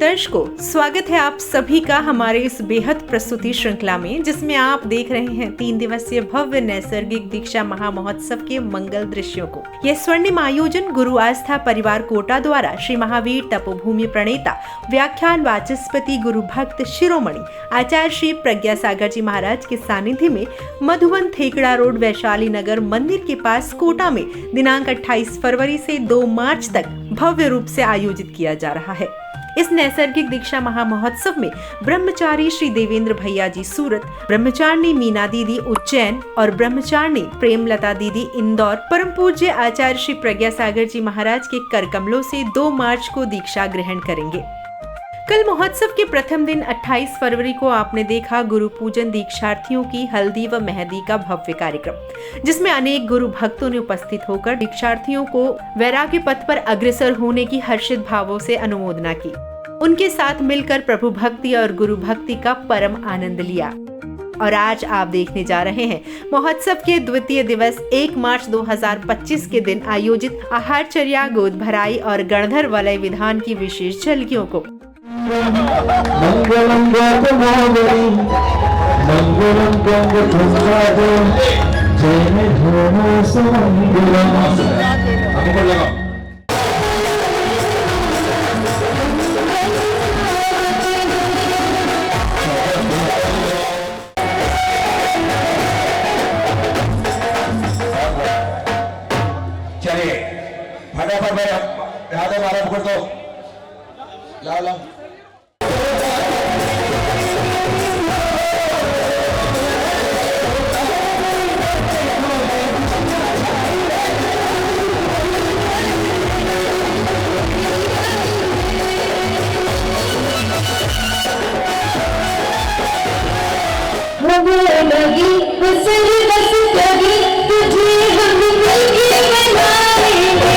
दर्शकों, स्वागत है आप सभी का हमारे इस बेहद प्रस्तुति श्रृंखला में, जिसमें आप देख रहे हैं 3 दिवसीय भव्य नैसर्गिक दीक्षा महामहोत्सव के मंगल दृश्यों को। यह स्वर्णिम आयोजन गुरु आस्था परिवार कोटा द्वारा श्री महावीर तपोभूमि प्रणेता व्याख्यान वाचस्पति गुरु भक्त शिरोमणि आचार्य श्री प्रज्ञा सागर जी महाराज के सानिध्य में मधुबन थेकड़ा रोड वैशाली नगर मंदिर के पास कोटा में दिनांक 28 फरवरी से 2 मार्च तक भव्य रूप से आयोजित किया जा रहा है। इस नैसर्गिक दीक्षा महामहोत्सव में ब्रह्मचारी श्री देवेंद्र भैया जी सूरत, ब्रह्मचारिणी मीना दीदी उज्जैन और ब्रह्मचारिणी प्रेमलता दीदी इंदौर परम पूज्य आचार्य श्री प्रज्ञा सागर जी महाराज के कर कमलों से 2 मार्च को दीक्षा ग्रहण करेंगे। कल महोत्सव के प्रथम दिन 28 फरवरी को आपने देखा गुरु पूजन दीक्षार्थियों की हल्दी व मेहंदी का भव्य कार्यक्रम, जिसमें अनेक गुरु भक्तों ने उपस्थित होकर दीक्षार्थियों को वैराग्य पथ पर अग्रसर होने की हर्षित भावों से अनुमोदना की। उनके साथ मिलकर प्रभु भक्ति और गुरु भक्ति का परम आनंद लिया। और आज आप देखने जा रहे हैं महोत्सव के द्वितीय दिवस 1 मार्च 2025 के दिन आयोजित आहारचर्या, गोद भराई और गणधर वलय विधान की विशेष झलकियों को। मंगलम गौतमोदरी मंगलम गंगोत्पादे जय धूम सुमंगलम। चलिए फटाफट मेरे राधे मारा पकड़ दो, लाओ लाओ। लगी बसरी बस लगी तुझे हम मिलके बनाएंगे,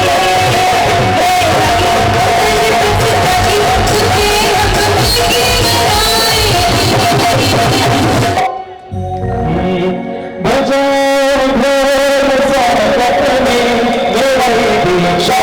बजाओ ढोल स्वागत में मेरी दीक्षा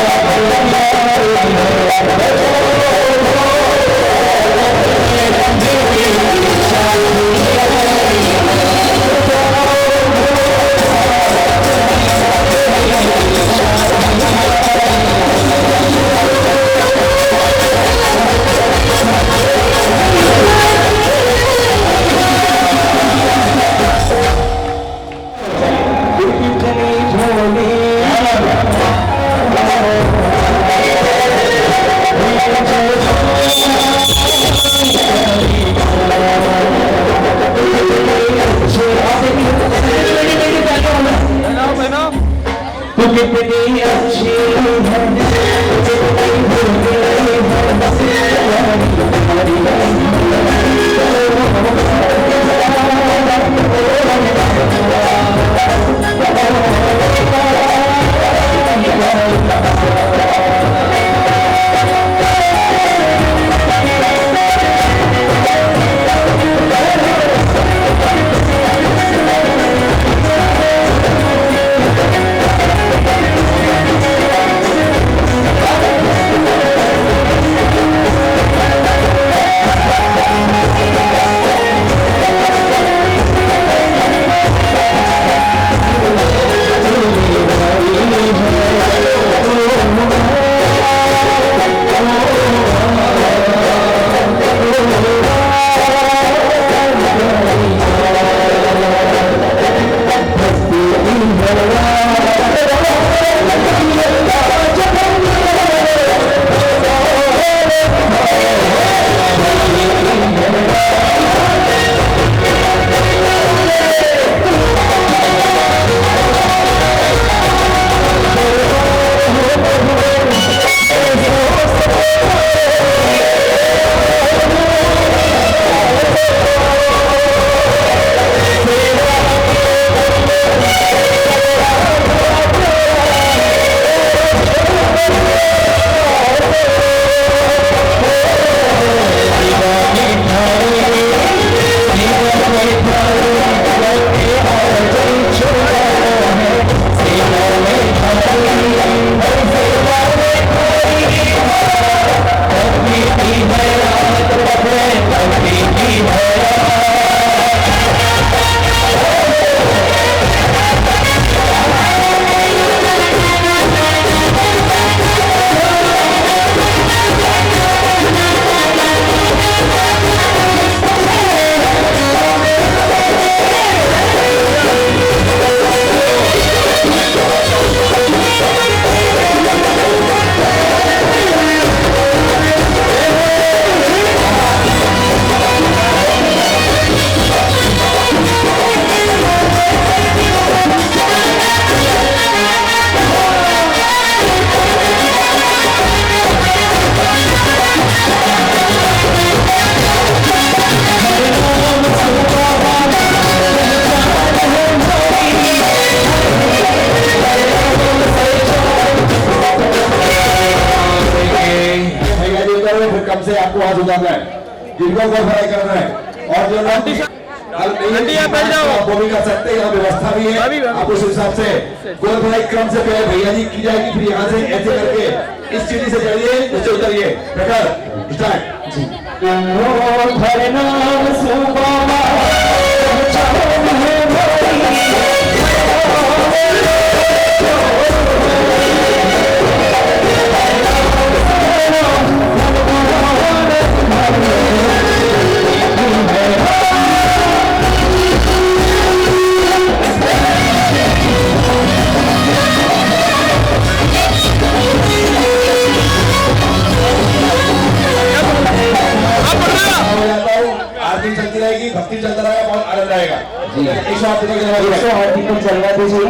जिनको गोल भराई करना है और जो वो भी कर सकते हैं, यहाँ व्यवस्था भी है। आप उस हिसाब से गोल भराई क्रम से पहले भैया जी की जाएगी, फिर यहाँ से ऐसे करके इस सीढ़ी से चढ़िए, उससे उतरिए। प्रकार स्टार्ट। आरती चलती रहेगी, भक्ति चलता रहेगा, बहुत आनंद आएगा। 108 दीपक जलवा दीजिए।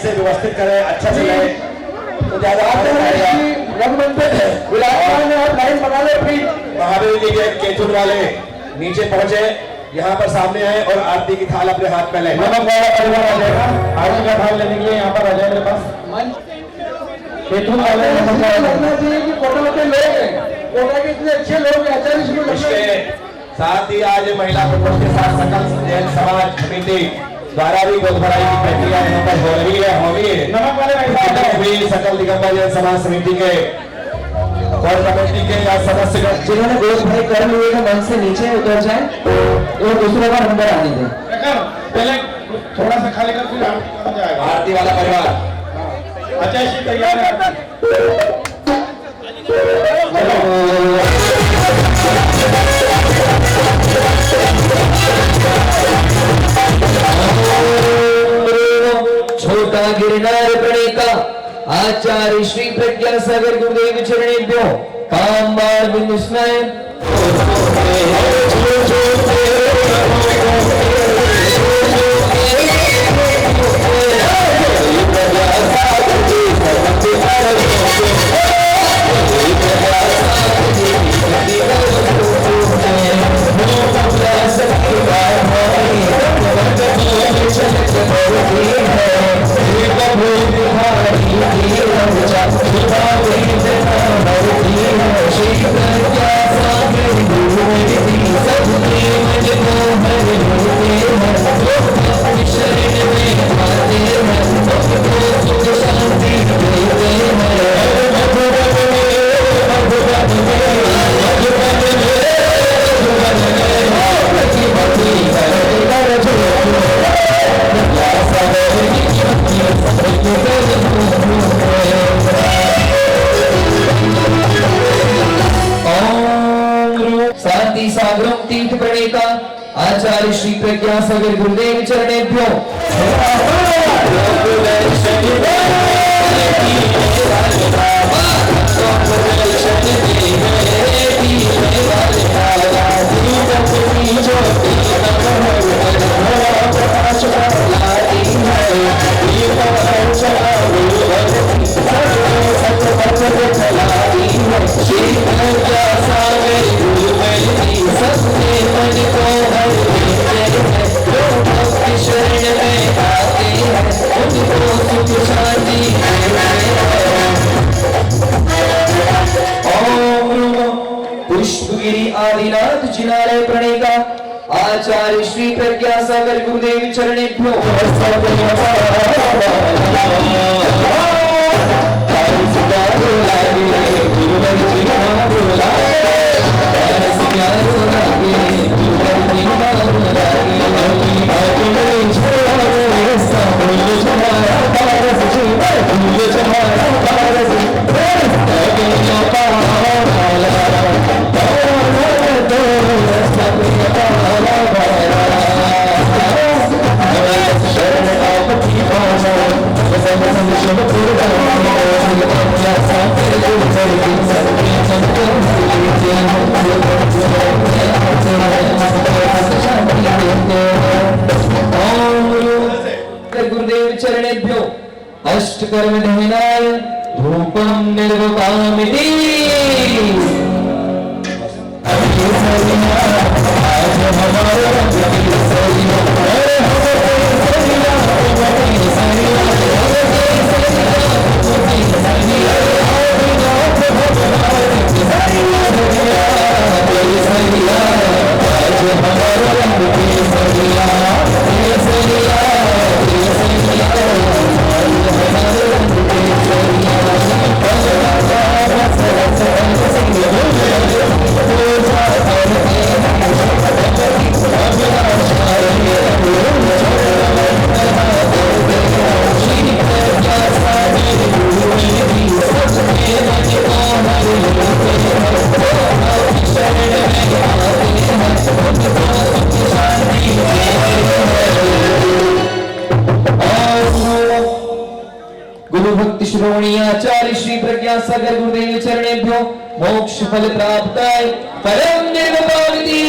व्यवस्थित करें, अच्छा से लें तो ज्यादा लाइन बना ले। फिर महावीर जी के केचुट वाले नीचे पहुंचे, यहाँ पर सामने आए और आरती की थाल अपने हाथ में लें। परिवार आ जाएगा, आरती का थाल लेने के लिए यहाँ पर आ जाए मेरे पास। केचुट वाले लगना चाहिए कि कोटा के लोग हैं, कोटा के इतने अच्छे लोग हैं, इसके साथ ही आज महिला प्रकोष्ठ के साथ सकल जैन समाज समिति द्वारा भी गोद भराई की प्रक्रिया यहाँ पर हो रही है, होगी है। सकल दिगंबर जैन समाज समिति के और कमेटी के या सदस्य जिन्होंने गोद भराई कर ली है मंच से नीचे उतर जाए और दूसरे बार अंदर आने दें। पहले थोड़ा सा खाली कर फिर आरती वाला परिवार अच्छा इसी तैयार है। छोटा गिरनार प्रणेता आचार्य श्री प्रज्ञा सागर गुरुदेव चरणेभ्यो काम बाण बिंदु स्नान तीर्थ प्रणेता आचार्य श्री प्रज्ञा सागर गुरुदेव चरणेभ्यो आचार्य श्री प्रज्ञा सागर गुरुदेव चरणेभ्यो गुरुदेव चरणेभ्यो अष्टकर्म दहनाय धूपम निर्वपामिति गुरुभक्ति श्रोणी आचार्य श्री प्रज्ञा सागर गुरुदेव चरणेभ्यो मोक्ष फल प्राप्ताय परम निर्वपामिति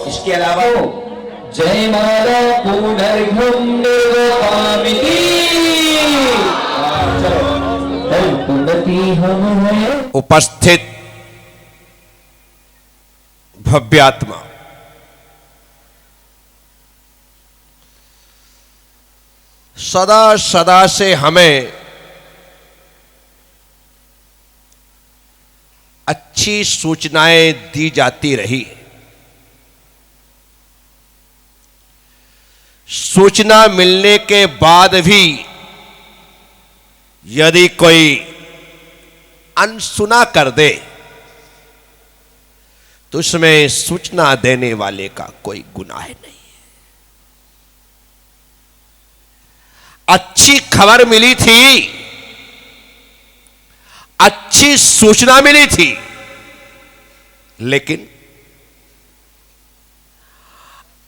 इसके अलावा जय माला पुनर्घुम निर्वपामिति उपस्थित भव्यात्मा सदा सदा से हमें अच्छी सूचनाएं दी जाती रही। सूचना मिलने के बाद भी यदि कोई अनसुना कर दे तो उसमें सूचना देने वाले का कोई गुनाह नहीं। अच्छी खबर मिली थी, अच्छी सूचना मिली थी, लेकिन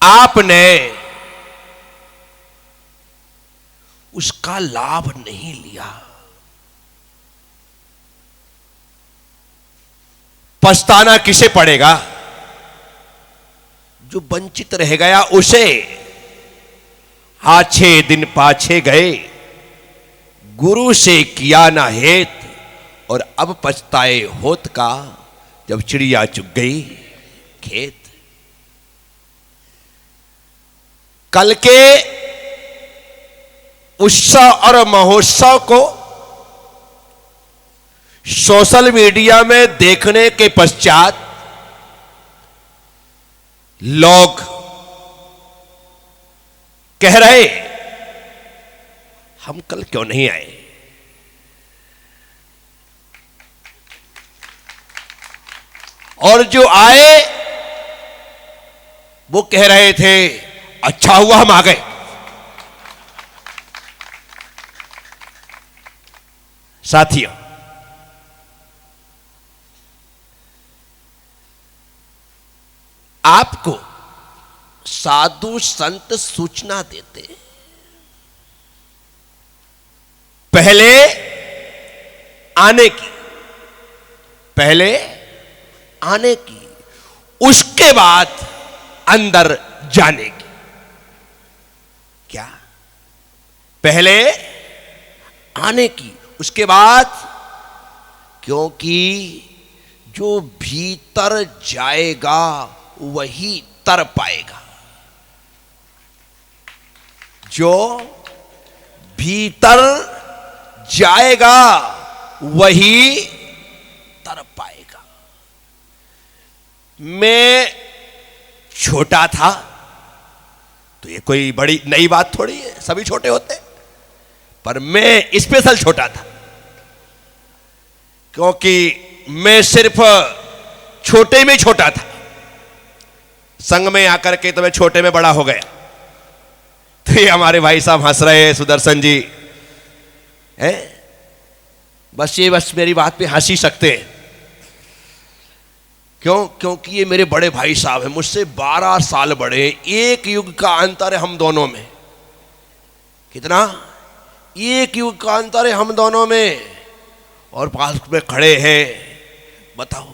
आपने उसका लाभ नहीं लिया। पछताना किसे पड़ेगा? जो वंचित रह गया उसे। आछे दिन पाछे गए, गुरु से किया ना हेत, और अब पछताए होत का, जब चिड़िया चुग गई खेत। कल के उत्सव और महोत्सव को सोशल मीडिया में देखने के पश्चात लोग कह रहे हम कल क्यों नहीं आए। और जो आए वो कह रहे थे अच्छा हुआ हम आ गए। साथियों, आपको साधु संत सूचना देते पहले आने की, पहले आने की, उसके बाद अंदर जाने की। क्या? पहले आने की, उसके बाद, क्योंकि जो भीतर जाएगा वही तर पाएगा। जो भीतर जाएगा वही तर पाएगा। मैं छोटा था तो ये कोई बड़ी नई बात थोड़ी है, सभी छोटे होते, पर मैं स्पेशल छोटा था क्योंकि मैं सिर्फ छोटे में छोटा था। संग में आकर के तो मैं छोटे में बड़ा हो गया। तो ये हमारे भाई साहब हंस रहे हैं, सुदर्शन जी हैं, बस मेरी बात पे हंस ही सकते हैं। क्यों? क्योंकि ये मेरे बड़े भाई साहब हैं, मुझसे 12 साल बड़े हैं। एक युग का अंतर है हम दोनों में। कितना? एक युग का अंतर है हम दोनों में, और पास में खड़े हैं। बताओ,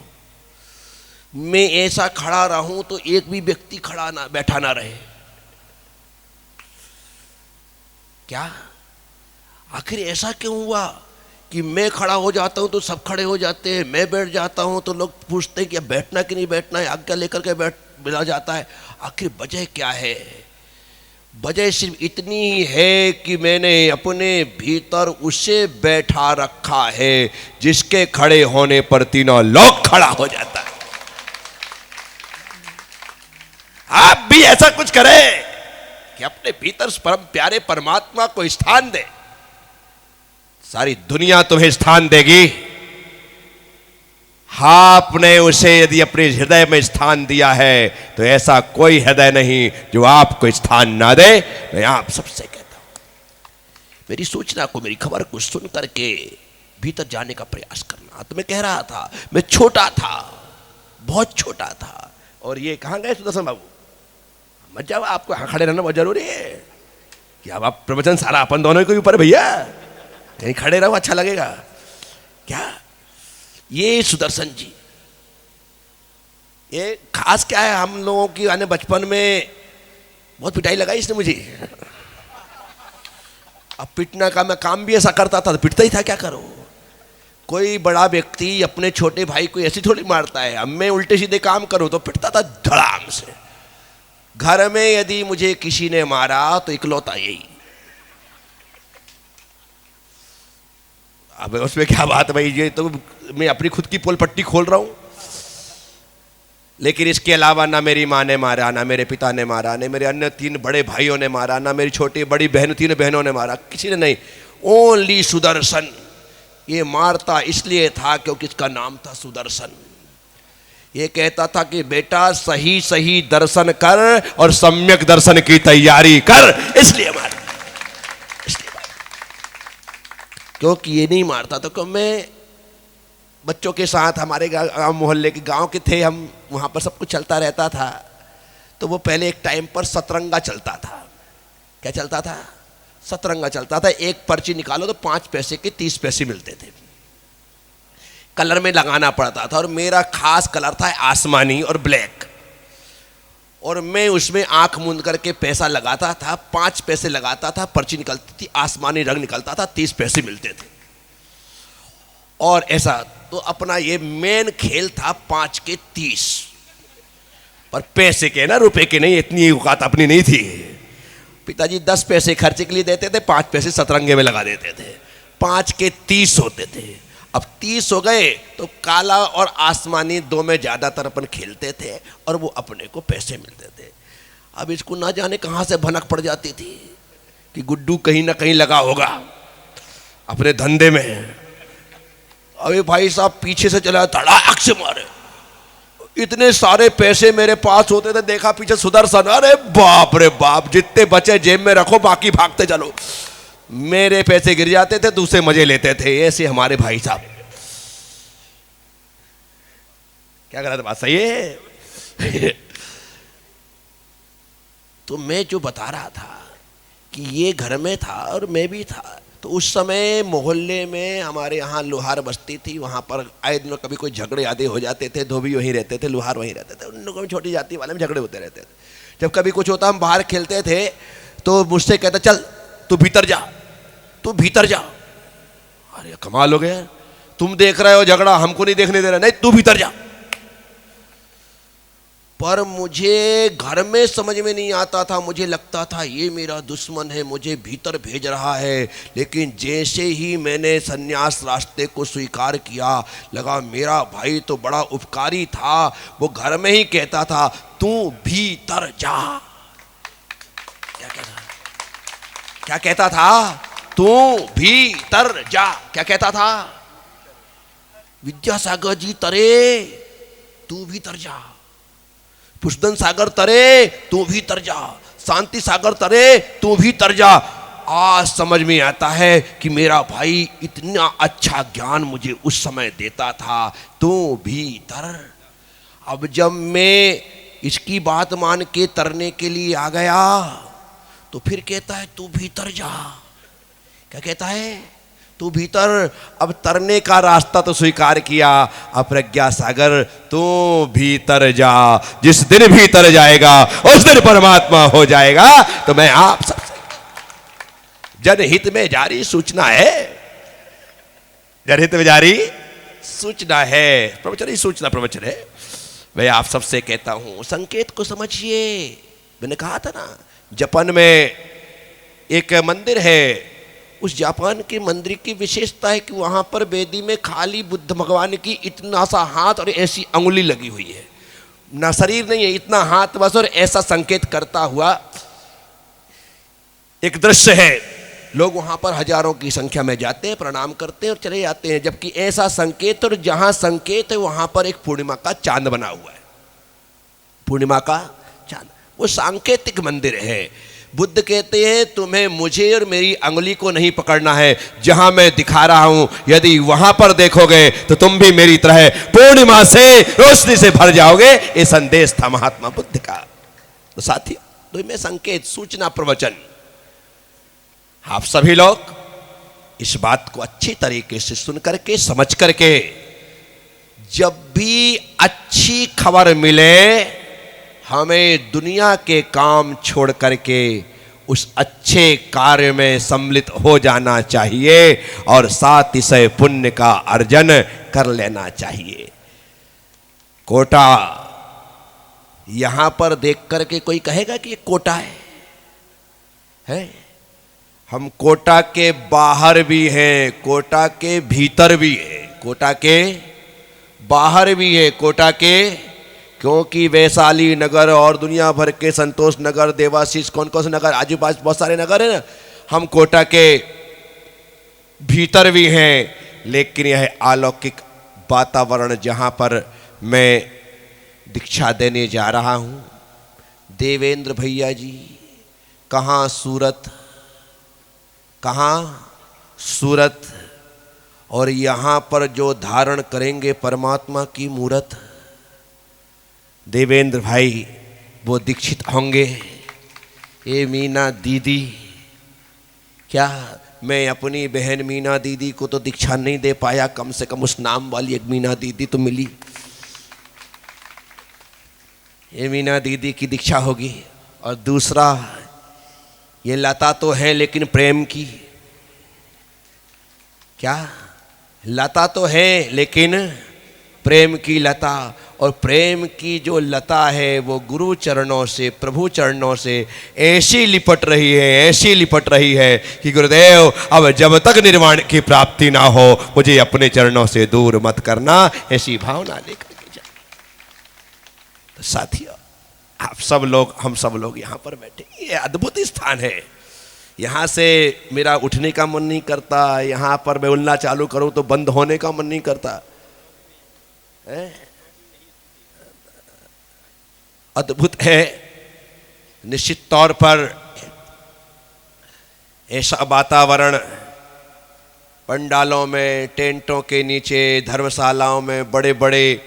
मैं ऐसा खड़ा रहूं तो एक भी व्यक्ति खड़ा ना, बैठा ना रहे। क्या? आखिर ऐसा क्यों हुआ कि मैं खड़ा हो जाता हूं तो सब खड़े हो जाते हैं, मैं बैठ जाता हूं तो लोग पूछते हैं कि बैठना कि नहीं बैठना है, आज्ञा लेकर के मिला जाता है। आखिर वजह क्या है? वजह सिर्फ इतनी ही है कि मैंने अपने भीतर उसे बैठा रखा है जिसके खड़े होने पर तीनों लोग खड़ा हो जाता है। आप भी ऐसा कुछ करें कि अपने भीतर परम प्यारे परमात्मा को स्थान दे। सारी दुनिया तुम्हें स्थान देगी, आपने उसे यदि अपने हृदय में स्थान दिया है तो ऐसा कोई हृदय नहीं जो आपको स्थान ना दे। मैं आप सबसे कहता हूं, मेरी सूचना को, मेरी खबर को सुन करके भीतर जाने का प्रयास करना। तो मैं कह रहा था मैं छोटा था, बहुत छोटा था। और ये कहां गए सुदर्शन बाबू? मत जाओ, आपको यहां खड़े रहना बहुत जरूरी है। कि अब आप प्रवचन सारा अपन दोनों के ऊपर भैया, यहीं खड़े रहो, अच्छा लगेगा। क्या? ये सुदर्शन जी, ये खास क्या है, हम लोगों की आने बचपन में बहुत पिटाई लगाई इसने मुझे। अब पिटना का मैं काम भी ऐसा करता था तो पिटता ही था, क्या करो। कोई बड़ा व्यक्ति अपने छोटे भाई को ऐसी थोड़ी मारता है। अब मैं उल्टे सीधे काम करूं तो पिटता था धड़ाम से। घर में यदि मुझे किसी ने मारा तो इकलौता यही। अब उसमें क्या बात भाई, ये तो मैं अपनी खुद की पोल पट्टी खोल रहा हूं। लेकिन इसके अलावा ना मेरी माँ ने मारा, ना मेरे पिता ने मारा, ना मेरे अन्य 3 बड़े भाइयों ने मारा, ना मेरी छोटी बड़ी बहन 3 बहनों ने मारा, किसी ने नहीं। ओनली सुदर्शन। ये मारता इसलिए था क्योंकि इसका नाम था सुदर्शन। ये कहता था कि बेटा सही सही दर्शन कर और सम्यक दर्शन की तैयारी कर, इसलिए मार, इसलिए मार। क्योंकि ये नहीं मारता तो क्यों। मैं बच्चों के साथ हमारे गांव मोहल्ले के गांव के थे हम, वहां पर सब कुछ चलता रहता था। तो वो पहले एक टाइम पर सतरंगा चलता था। क्या चलता था? सतरंगा चलता था। एक पर्ची निकालो तो 5 पैसे के 30 पैसे मिलते थे। कलर में लगाना पड़ता था और मेरा खास कलर था आसमानी और ब्लैक, और मैं उसमें आंख मूंद करके पैसा लगाता था। 5 पैसे लगाता था, पर्ची निकलती थी, आसमानी रंग निकलता था, 30 पैसे मिलते थे। और ऐसा तो अपना ये मेन खेल था 5 के 30, पर पैसे के ना, रुपए के नहीं, इतनी औकात अपनी नहीं थी। पिताजी 10 पैसे खर्चे के लिए देते थे, 5 पैसे सतरंगे में लगा देते थे। 5 के 30 होते थे। अब 30 हो गए तो काला और आसमानी दो में ज़्यादातर अपन खेलते थे और वो अपने को पैसे मिलते थे। अब इसको ना जाने कहाँ से भनक पड़ जाती थी कि गुड्डू कहीं ना कहीं लगा होगा अपने धंधे में। अबे भाई साहब पीछे से चला, धड़ाक से मारे। इतने सारे पैसे मेरे पास होते थे, देखा पीछे सुदर्शन, अरे बाप रे बाप, जितने बचे जेब में रखो, बाकी भागते चलो। मेरे पैसे गिर जाते थे, दूसरे मजे लेते थे। ऐसे हमारे भाई साहब। क्या गलत बात सही है? तो मैं जो बता रहा था कि ये घर में था और मैं भी था, तो उस समय मोहल्ले में हमारे यहाँ लोहार बस्ती थी। वहाँ पर आए दिनों कभी कोई झगड़े आदि हो जाते थे। धोबी वहीं रहते थे, लोहार वहीं रहते थे, उन लोगों में छोटी जाति वाले में झगड़े होते रहते थे। जब कभी कुछ होता, हम बाहर खेलते थे तो मुझसे कहता, चल तू भीतर जा, तू भीतर जा। अरे कमाल हो गया, तुम देख रहे हो झगड़ा, हमको नहीं देखने दे रहा। नहीं, तू भीतर जा। पर मुझे घर में समझ में नहीं आता था। मुझे लगता था ये मेरा दुश्मन है, मुझे भीतर भेज रहा है। लेकिन जैसे ही मैंने सन्यास रास्ते को स्वीकार किया, लगा मेरा भाई तो बड़ा उपकारी था। वो घर में ही कहता था, तू भीतर जा। क्या कहता? क्या कहता था? तू भीतर जा। क्या कहता था? विद्यासागर जी तरे, तू भीतर जा। पुष्पन सागर तरे, तू भीतर जा। शांति सागर तरे, तू भीतर जा। आज समझ में आता है कि मेरा भाई इतना अच्छा ज्ञान मुझे उस समय देता था। तू भीतर। अब जब मैं इसकी बात मान के तरने के लिए आ गया तो फिर कहता है, तू भीतर जा। क्या कहता है? तू भीतर। अब तरने का रास्ता तो स्वीकार किया। अप्रज्ञा सागर, तू भीतर जा। जिस दिन भीतर जाएगा उस दिन परमात्मा हो जाएगा। तो मैं आप सबसे जनहित में जारी सूचना है, जनहित में जारी सूचना है, प्रवचन ही सूचना प्रवचन है। मैं आप सबसे कहता हूं, संकेत को समझिए। मैंने कहा था ना, जापान में एक मंदिर है। उस जापान के मंदिर की विशेषता है कि वहाँ पर वेदी में खाली बुद्ध भगवान की इतना सा हाथ और ऐसी अंगुली लगी हुई है, ना शरीर नहीं है, इतना हाथ बस, और ऐसा संकेत करता हुआ एक दृश्य है। लोग वहाँ पर हजारों की संख्या में जाते हैं, प्रणाम करते हैं और चले जाते हैं। जबकि ऐसा संकेत, और जहाँ संकेत है वहाँ पर एक पूर्णिमा का चांद बना हुआ है। पूर्णिमा का चांद, वो सांकेतिक मंदिर है। बुद्ध कहते हैं, तुम्हें मुझे और मेरी अंगुली को नहीं पकड़ना है, जहां मैं दिखा रहा हूं यदि वहां पर देखोगे तो तुम भी मेरी तरह पूर्णिमा से, रोशनी से भर जाओगे। ये संदेश था महात्मा बुद्ध का। तो साथी, तो में संकेत, सूचना, प्रवचन, आप सभी लोग इस बात को अच्छी तरीके से सुन करके, समझ करके, जब भी अच्छी खबर मिले हमें दुनिया के काम छोड़ करके उस अच्छे कार्य में सम्मिलित हो जाना चाहिए और साथ ही से पुण्य का अर्जन कर लेना चाहिए। कोटा यहां पर देख करके कोई कहेगा कि ये कोटा है? हम कोटा के बाहर भी हैं, कोटा के भीतर भी है, कोटा के बाहर भी है, कोटा के, क्योंकि वैशाली नगर और दुनिया भर के संतोष नगर, देवाशीष, कौन कौन से नगर, आजू बाजू बहुत सारे नगर हैं ना। हम कोटा के भीतर भी हैं, लेकिन यह अलौकिक वातावरण जहाँ पर मैं दीक्षा देने जा रहा हूँ, देवेंद्र भैया जी, कहाँ सूरत, कहाँ सूरत, और यहाँ पर जो धारण करेंगे परमात्मा की मूरत। देवेंद्र भाई वो दीक्षित होंगे। ये मीना दीदी, क्या मैं अपनी बहन मीना दीदी को तो दीक्षा नहीं दे पाया, कम से कम उस नाम वाली एक मीना दीदी तो मिली। ये मीना दीदी की दीक्षा होगी। और दूसरा, ये लता तो है लेकिन प्रेम की, क्या लता तो है लेकिन प्रेम की लता, और प्रेम की जो लता है वो गुरु चरणों से, प्रभु चरणों से ऐसी लिपट रही है, ऐसी लिपट रही है कि गुरुदेव अब जब तक निर्वाण की प्राप्ति ना हो मुझे अपने चरणों से दूर मत करना, ऐसी भावना लेकर के जाए। तो साथियों, आप सब लोग, हम सब लोग यहाँ पर बैठे, ये अद्भुत स्थान है। यहाँ से मेरा उठने का मन नहीं करता, यहाँ पर मैं बोलना चालू करूँ तो बंद होने का मन नहीं करता। अद्भुत है। निश्चित तौर पर ऐसा वातावरण पंडालों में, टेंटों के नीचे, धर्मशालाओं में, बड़े बड़े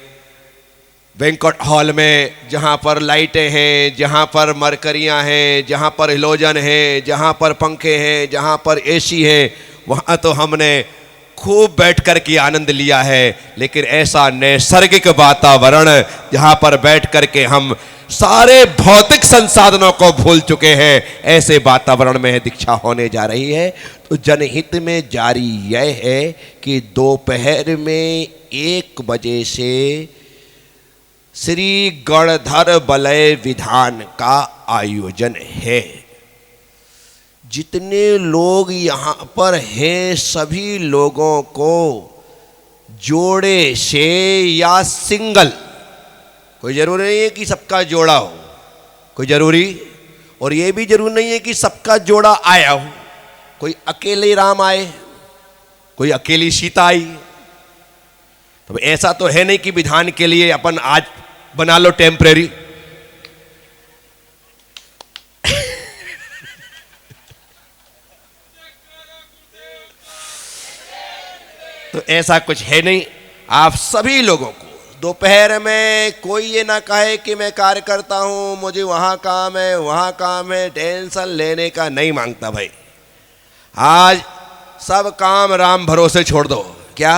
बैंक्वेट हॉल में, जहाँ पर लाइटें हैं, जहाँ पर मरकरियाँ हैं, जहाँ पर हिलोजन है, जहाँ पर पंखे हैं, जहाँ पर एसी है, वहाँ तो हमने खूब बैठकर के आनंद लिया है। लेकिन ऐसा नैसर्गिक वातावरण जहाँ पर बैठ कर के हम सारे भौतिक संसाधनों को भूल चुके हैं, ऐसे वातावरण में दीक्षा होने जा रही है। तो जनहित में जारी यह है कि दोपहर में 1 बजे से श्री गणधर बलय विधान का आयोजन है। जितने लोग यहाँ पर हैं सभी लोगों को जोड़े से या सिंगल, कोई जरूरी नहीं है कि सबका जोड़ा हो, कोई जरूरी, और ये भी जरूरी नहीं है कि सबका जोड़ा आया हो। कोई अकेले राम आए, कोई अकेली सीता आई। तो ऐसा तो है नहीं कि विधान के लिए अपन आज बना लो टेम्परेरी। तो ऐसा कुछ है नहीं। आप सभी लोगों को दोपहर में कोई ये ना कहे कि मैं कार्य करता हूं, मुझे वहां काम है, वहां काम है, टेंशन लेने का नहीं मांगता भाई। आज सब काम राम भरोसे छोड़ दो। क्या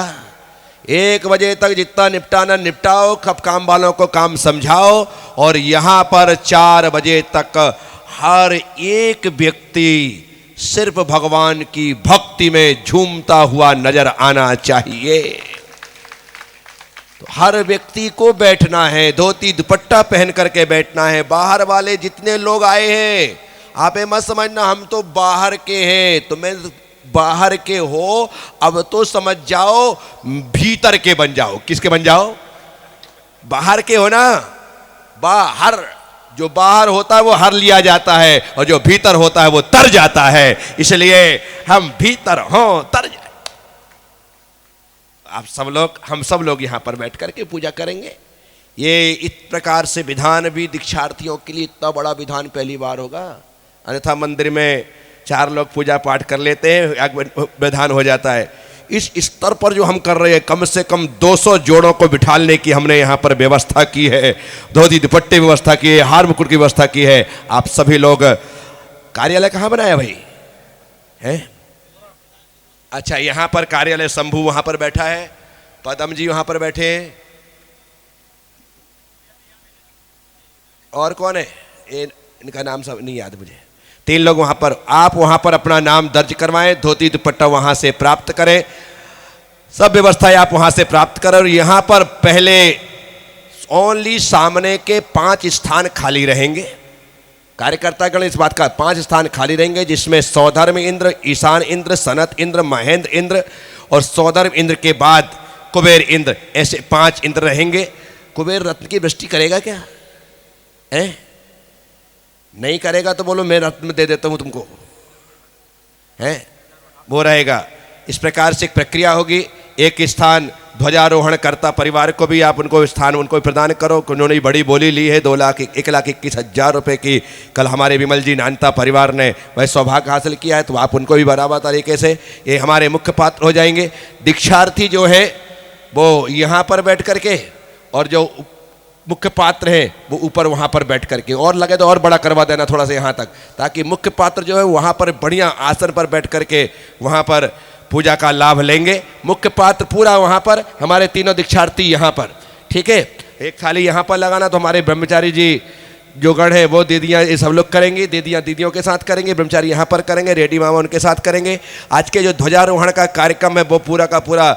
1 बजे तक जितना निपटाना निपटाओ, कब काम वालों को काम समझाओ, और यहाँ पर 4 बजे तक हर एक व्यक्ति सिर्फ भगवान की भक्ति में झूमता हुआ नजर आना चाहिए। तो हर व्यक्ति को बैठना है, धोती दुपट्टा पहन करके बैठना है। बाहर वाले जितने लोग आए हैं, आप ये मत समझना हम तो बाहर के हैं, तो मैं बाहर के हो, अब तो समझ जाओ भीतर के बन जाओ। किसके बन जाओ? बाहर के हो ना। बाहर, जो बाहर होता है वो हर लिया जाता है, और जो भीतर होता है वो तर जाता है। इसलिए हम भीतर हों, तर जाए। आप सब लोग, हम सब लोग यहाँ पर बैठ करके पूजा करेंगे। ये इस प्रकार से विधान भी दीक्षार्थियों के लिए इतना बड़ा विधान पहली बार होगा। अन्यथा मंदिर में 4 लोग पूजा पाठ कर लेते हैं, विधान हो जाता है। इस स्तर पर जो हम कर रहे हैं, कम से कम 200 जोड़ों को बिठाने की हमने यहाँ पर व्यवस्था की है। धोती दुपट्टे व्यवस्था की है, हार मुकुट की व्यवस्था की है। आप सभी लोग, कार्यालय कहाँ बनाया भाई? है अच्छा, यहाँ पर कार्यालय शंभू वहाँ पर बैठा है, पदम जी वहाँ पर बैठे हैं, और कौन है? इनका नाम सब नहीं याद मुझे। 3 लोग वहाँ पर। आप वहाँ पर अपना नाम दर्ज करवाएं, धोती दुपट्टा वहाँ से प्राप्त करें, सब व्यवस्थाएं आप वहाँ से प्राप्त करें। और यहाँ पर पहले ओनली सामने के 5 स्थान खाली रहेंगे। कार्यकर्तागण इस बात का 5 स्थान खाली रहेंगे, जिसमें सौधर्म इंद्र, ईशान इंद्र, सनत इंद्र, महेंद्र इंद्र, और सौधर्म इंद्र के बाद कुबेर इंद्र, ऐसे 5 इंद्र रहेंगे। कुबेर रत्न की वृष्टि करेगा क्या? है नहीं करेगा तो बोलो मैं रत्न दे देता हूं तुमको, है वो रहेगा। इस प्रकार से एक प्रक्रिया होगी। एक स्थान ध्वजारोहण करता परिवार को भी आप उनको स्थान उनको प्रदान करो। उन्होंने बड़ी बोली ली है 2,21,000 रुपए की। कल हमारे विमल जी नानता परिवार ने वह सौभाग्य हासिल किया है, तो आप उनको भी बराबर तरीके से ये हमारे मुख्य पात्र हो जाएंगे। दीक्षार्थी जो है वो यहाँ पर बैठ करके, और जो मुख्य पात्र हैं वो ऊपर वहाँ पर बैठ करके, और लगे तो और बड़ा करवा देना थोड़ा सा यहाँ तक, ताकि मुख्य पात्र जो है वहाँ पर बढ़िया आसन पर बैठ करके वहाँ पर पूजा का लाभ लेंगे। मुख्य पात्र पूरा वहाँ पर, हमारे तीनों दीक्षार्थी यहाँ पर, ठीक है। एक थाली यहाँ पर लगाना तो हमारे ब्रह्मचारी जी जो गण है वो दीदियाँ ये सब लोग करेंगी, दीदियाँ दीदियों के साथ करेंगे, ब्रह्मचारी यहाँ पर करेंगे, रेडी मामा उनके साथ करेंगे। आज के जो ध्वजारोहण का कार्यक्रम है वो पूरा का पूरा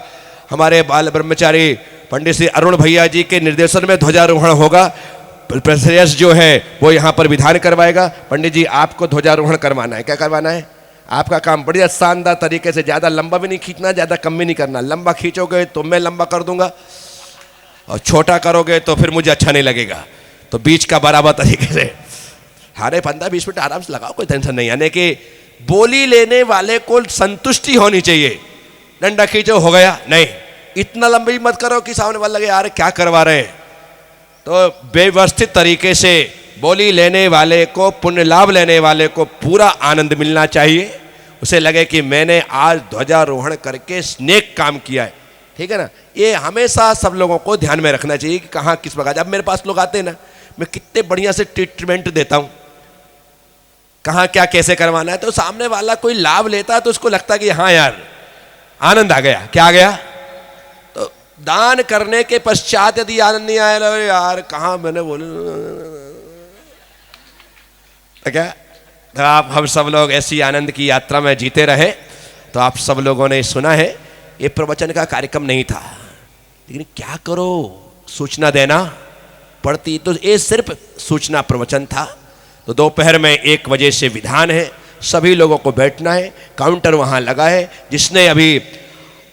हमारे बाल ब्रह्मचारी पंडित श्री अरुण भैया जी के निर्देशन में ध्वजारोहण होगा। प्रेसिडेंट जो है वो यहाँ पर विधान करवाएगा। पंडित जी आपको ध्वजारोहण करवाना है, क्या करवाना है? आपका काम बढ़िया शानदार तरीके से, ज़्यादा लंबा भी नहीं खींचना, ज़्यादा कम भी नहीं करना। लंबा खींचोगे तो मैं लंबा कर दूंगा और छोटा करोगे तो फिर मुझे अच्छा नहीं लगेगा, तो बीच का बराबर तरीके से। हारे 15-20 मिनट आराम से लगाओ, कोई टेंशन नहीं। यानी कि बोली लेने वाले को संतुष्टि होनी चाहिए। डंडा खींचो हो गया, नहीं इतना लंबी मत करो कि सामने वाला लगे यार क्या करवा रहे हैं। तो व्यवस्थित तरीके से बोली लेने वाले को, पुण्य लाभ लेने वाले को पूरा आनंद मिलना चाहिए। उसे लगे कि मैंने आज ध्वजारोहण करके नेक काम किया है, ठीक है ना। ये हमेशा सब लोगों को ध्यान में रखना चाहिए कि कहाँ किस प्रकार। जब मेरे पास लोग आते हैं ना, मैं कितने बढ़िया से ट्रीटमेंट देता हूँ, कहाँ क्या कैसे करवाना है। तो सामने वाला कोई लाभ लेता है तो उसको लगता है कि हाँ यार आनंद आ गया। क्या आ गया? तो दान करने के पश्चात यदि आनंद नहीं आया, तो यार कहाँ मैंने बोला तो क्या। तो आप हम सब लोग ऐसी आनंद की यात्रा में जीते रहे। तो आप सब लोगों ने सुना है, ये प्रवचन का कार्यक्रम नहीं था, लेकिन क्या करो सूचना देना पड़ती, तो ये सिर्फ सूचना प्रवचन था। तो दोपहर में 1 बजे से विधान है, सभी लोगों को बैठना है। काउंटर वहाँ लगा है। जिसने अभी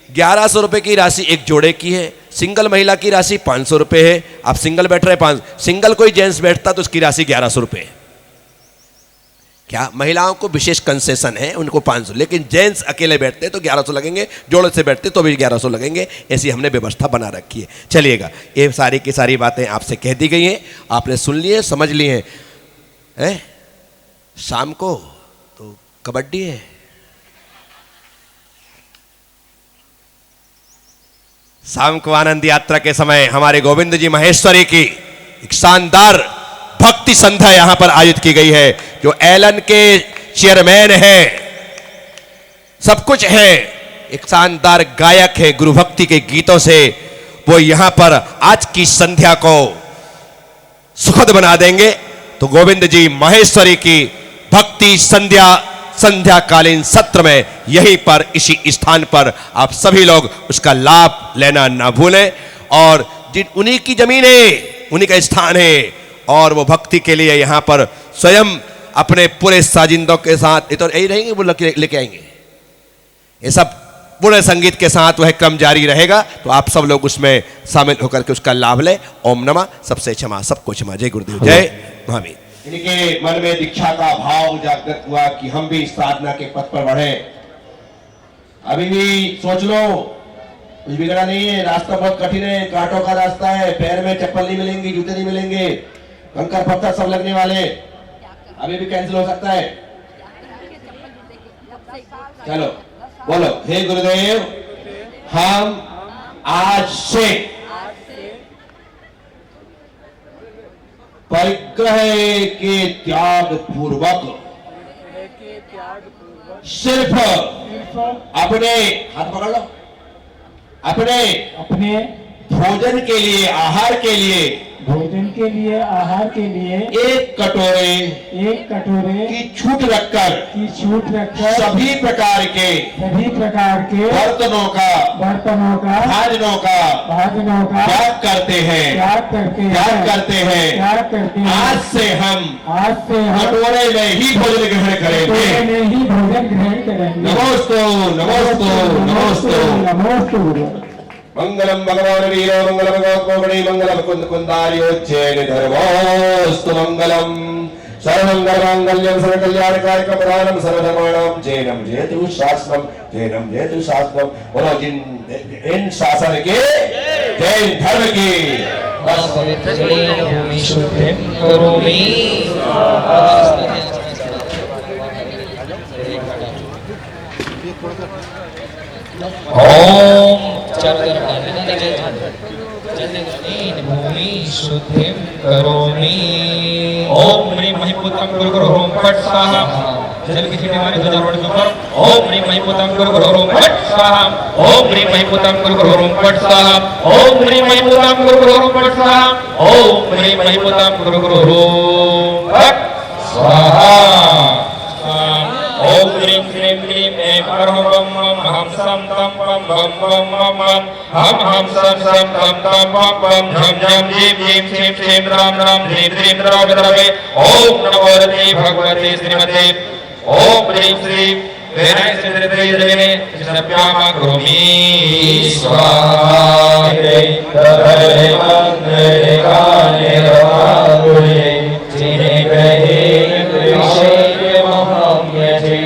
1100 रुपये की राशि एक जोड़े की है, सिंगल महिला की राशि 500 रुपये है। आप सिंगल बैठ रहे 500, सिंगल कोई जेंट्स बैठता तो उसकी राशि 1100 रुपये है। क्या महिलाओं को विशेष कंसेशन है, उनको 500, लेकिन जेंट्स अकेले बैठते तो 1100 लगेंगे, जोड़े से बैठते तो भी 1100 लगेंगे। ऐसी हमने व्यवस्था बना रखी है। चलिएगा, ये सारी की सारी बातें आपसे कह दी गई हैं, आपने सुन लिए, समझ लिए हैं। शाम को तो कबड्डी है, शाम को आनंद यात्रा के समय हमारे गोविंद जी महेश्वरी की एक शानदार भक्ति संध्या यहां पर आयोजित की गई है। जो एलन के चेयरमैन हैं, सब कुछ है, एक शानदार गायक है, गुरु भक्ति के गीतों से वो यहां पर आज की संध्या को सुखद बना देंगे। तो गोविंद जी महेश्वरी की भक्ति संध्याकालीन सत्र में यहीं पर इसी स्थान पर आप सभी लोग उसका लाभ लेना ना भूलें। और जिन उन्हीं की जमीनें, उन्हीं का स्थान है, और वो भक्ति के लिए यहाँ पर स्वयं अपने पूरे साजिंदों के साथ, ये तो यही रहेंगे, वो लेके आएंगे ये सब पूरे संगीत के साथ, वह क्रम जारी रहेगा। तो आप सब लोग उसमें शामिल होकर के उसका लाभ लें। ओम नमः, सबसे क्षमा, सबको क्षमा। जय गुरुदेव, जय महावीर। इनके मन में दीक्षा का भाव जागृत हुआ कि हम भी साधना के पथ पर बढ़े। अभी भी सोच लो, कुछ बिगड़ा नहीं है, रास्ता बहुत कठिन है, कांटों का रास्ता है, पैर में चप्पल नहीं मिलेंगी, जूते नहीं मिलेंगे, कंकर पत्थर सब लगने वाले, अभी भी कैंसिल हो सकता है। चलो बोलो, हे गुरुदेव, हम आज से परिग्रह के त्याग पूर्वक सिर्फ अपने, हाथ पकड़ लो, अपने भोजन के लिए, आहार के लिए, आहार के लिए एक कटोरे की छूट रखकर सभी प्रकार के बर्तनों का भाजनों का त्याग करते हैं। आज से हम कटोरे में ही भोजन ग्रहण करेंगे। नमोस्तु। मंगलम भगवान वीरो मंगलम भगवत मंगलम कुंद कुंदार्योच्चैन धर्मोस्तु मंगलम। सर्वमंगल मांगल्यम सर्वकल्याणकारिकं प्रदानं सर्वधर्माणां जैनम जयतु शासनम, जैनम जयतु शासनम। बोलो इन शासन के, जैन धर्म की। भूमि शुद्धिं करोमि। ओम भूमि शुद्धिं करोमि। ओम ह्रीं महिपुतं गुरुगुरु ओम फट स्वाहा। जल की छींटे मारे ध्वजारोहण के ऊपर। ओम ह्रीं महिपुतं गुरुगुरु ओम फट स्वाहा। ओम ह्रीं महिपुतं गुरुगुरु ओम फट स्वाहा। ओम ह्रीं महिपुतं गुरुगुरु ओम फट स्वाहा। ओम ह्रीं महिपुतं गुरुगुरु ओम फट स्वाहा। ओम ह्रीं क्लीं क्लीं ऐं परम बम मम हम सम तम पम बम बम मम मम हम सम सम तम तम पम पम झम झम झीम झीम झीम झीम राम राम ह्रीं ह्रीं द्रव्य द्रव्य। ओम नमो रते भगवते श्रीमते। ओम ह्रीं श्रीं वेनाय सिद्धे जगने सभ्यामा करोमि स्वाहा। तरे मंगले काले रागुले जिने कहे विषय महाम्यजे।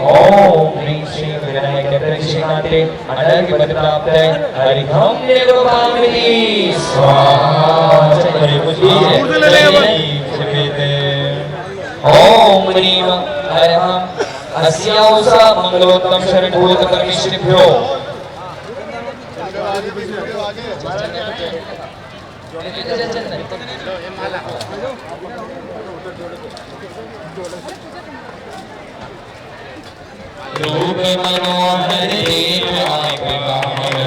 ओम ह्रीं श्रीं विनायक दक्षिणाते अनर्घ्य पद प्राप्त हरिधम निरुपामिनी स्वाहा। चले मुझे ओम ह्रीं हरहं अस्याउसा मंगलोत्तम शरणभूत परमेश्वरिभ्यो। रूप मनोहर देव आए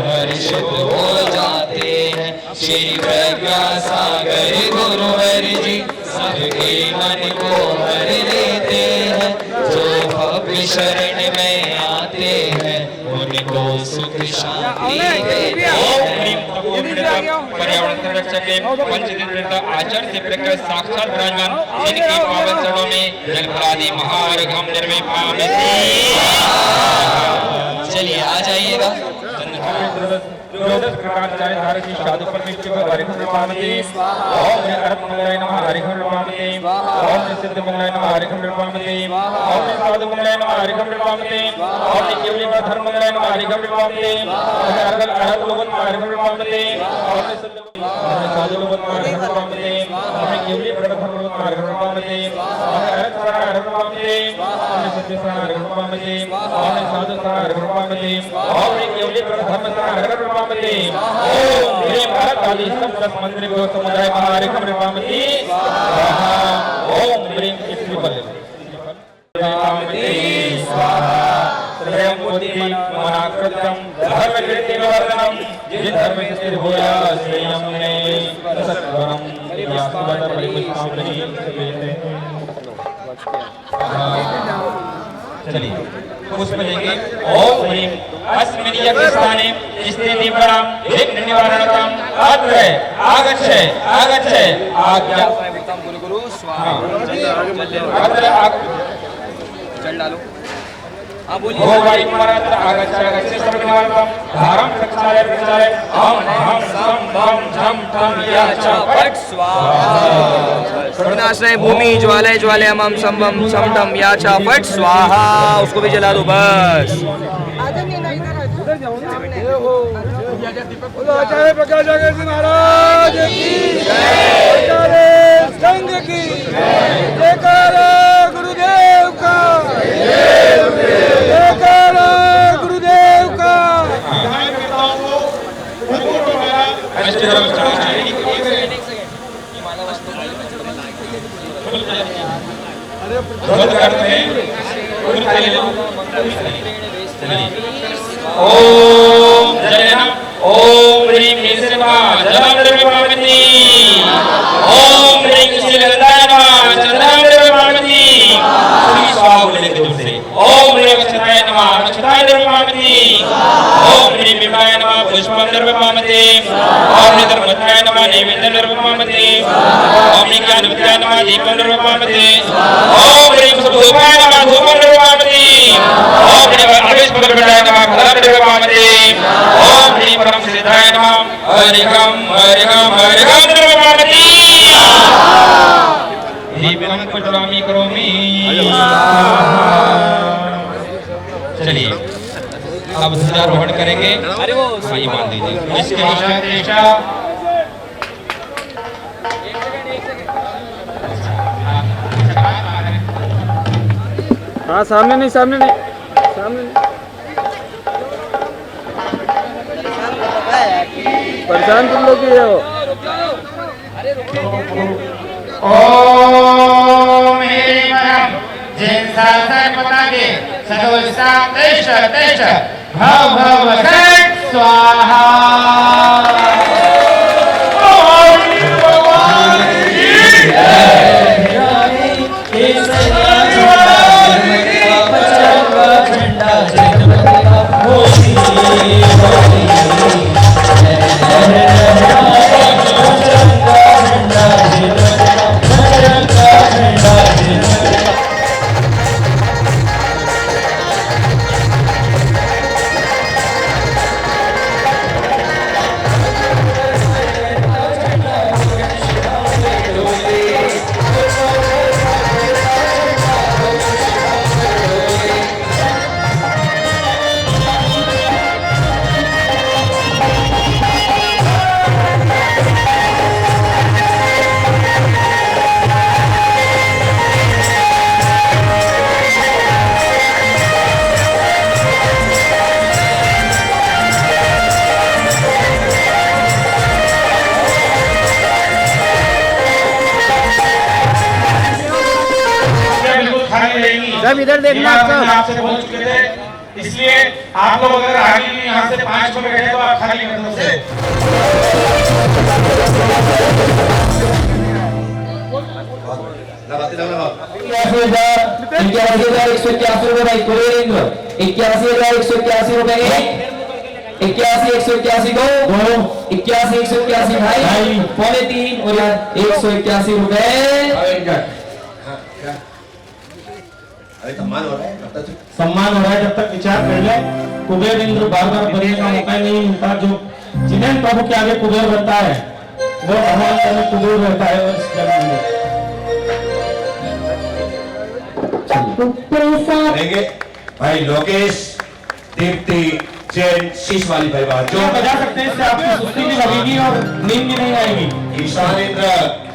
हर्षित हो जाते हैं। श्री प्रज्ञा सागर गुरुवर जी सबके मन को हर लेते हैं। जो भव्य शरण में आते हैं उनको सुख शांति देते हैं। पर्यावरण संरक्षक पंचतीर्थ आचार्य से प्रकट साक्षात विराजमान जिनकी पावन चरणों में जल फलादि महार्घम निर्विपाम। चलिए आ जाइएगा। प्रकाशाचार्य धारकी साधु परमेश्वर हरिहरपामते। ओम अरहत मंगलाय नमः हरिहरपामते। ओम सिद्ध मंगलाय नमः हरिहरपामते। ओम साधु मंगलाय नमः हरिहरपामते। ओम केवली धर्म मंगलाय नमः हरिहरपामते। ओम अरहत लोगन हरिहरपामते। ओम सिद्ध साधु लोगन हरिहरपामते। ओम केवली धर्म लोगन हरिहरपामते। ओम अरहत हरिहरपामते। ओम सिद्ध हरिहरपामते। ओम साधु हरिहरपामते। ओम केवली धर्म हरिहरपामते। ओम ह्रीं भारत आदि सब मंदिर को समुदाय महारिकम रिपामति स्वाहा। ओम ह्रीं श्रीफल रिपामति स्वाहा। त्रयं मोति मनाकृत्यं धर्मकीर्तिवर्धनं जिन धर्म स्थिर होया श्रेयं मे सत्वरं यास्वद परिपुष्पामि। चलिए पुष्प लेंगे। ओम ह्रीं अस्मिन् यज्ञस्थाने स्थिति परं विघ्न निवारणकं अत्र आगच्छ आगच्छ आज्ञा गुरुगुरु स्वाहा। अत्र चल डालो। हां बोलिए। ओ भाई परत्र आगच्छ आगच्छ सर्वनिवारणकं धारं रक्षाय रक्षाय हम सम बम झम ठम या च फट स्वाहा। विनाशय भूमि ज्वालय ज्वालय हम सम बम सम ठम या च फट स्वाहा। उसको भी जला दो बस। आचार्य प्रकाश महाराज की आचार्य संघ की जयकारा गुरुदेव का जयकारा गुरुदेव का। ओम जय ओम ह्रीं केशवा जलम निर्विपामति। ओम ह्रीं श्रीगंधाय नमः चंद्रम निर्विपामति। श्री स्वाहा बोलने के दूर से। ओम ह्रीं अक्षताय नमः अक्षताय निर्विपामति। ओम ह्रीं बिंबाय नमः पुष्पम निर्विपामति। ओम ह्रीं धर्मत्राय नमः नैवेद्यं निर्विपामति। ओम ह्रीं ज्ञानवत्याय नमः दीपं निर्विपामति। ओम ह्रीं धूपाय नमः धूपं निर्विपामति। ओम ह्रीं अभिष्पगर्भटाय नमः फलं निर्विपामति। ओम ह्रीं परम सिद्धाय नमः हरिहं हरिहं हरिहं निर्विपामति। दीपं प्रज्वालयामि करोमि। चलिए अब ध्वजारोहण करेंगे। अरे वो सही मान दीजिए। इसके पश्चात देशा हाँ सामने नहीं सामने नहीं सामने नहीं। परेशान तुम लोग ही हो। ओम ह्रीं परम जिनसा सर्वपतागे सदोषां तेष तेष भव भव सत् स्वाहा। सब इधर देखना। आपसे बोल चुके थे, इसलिए आप लोग अगर आगे यहाँ से 5 को बैठे तो आप खाली कर दो से। 81,181 रुपए भाई, 81,181 रुपए, 81,181 दो, 81,181 भाई, 2.5 और यार 181 रुपए। सम्मान हो रहा है जब तक विचार कर ले। कुबेर इंद्र बार बार बनने का मौका नहीं मिलता। जो जिन्हें प्रभु के आगे कुबेर बनता है वो भगवान का कुबेर रहता है। और इस जन्म में देंगे भाई लोकेश, दीप्ति, जैन, शीश वाली भाई बात जो बजा सकते हैं, इससे आपकी सुस्ती भी लगेगी और नींद भी नहीं आएगी। ईशान इंद्र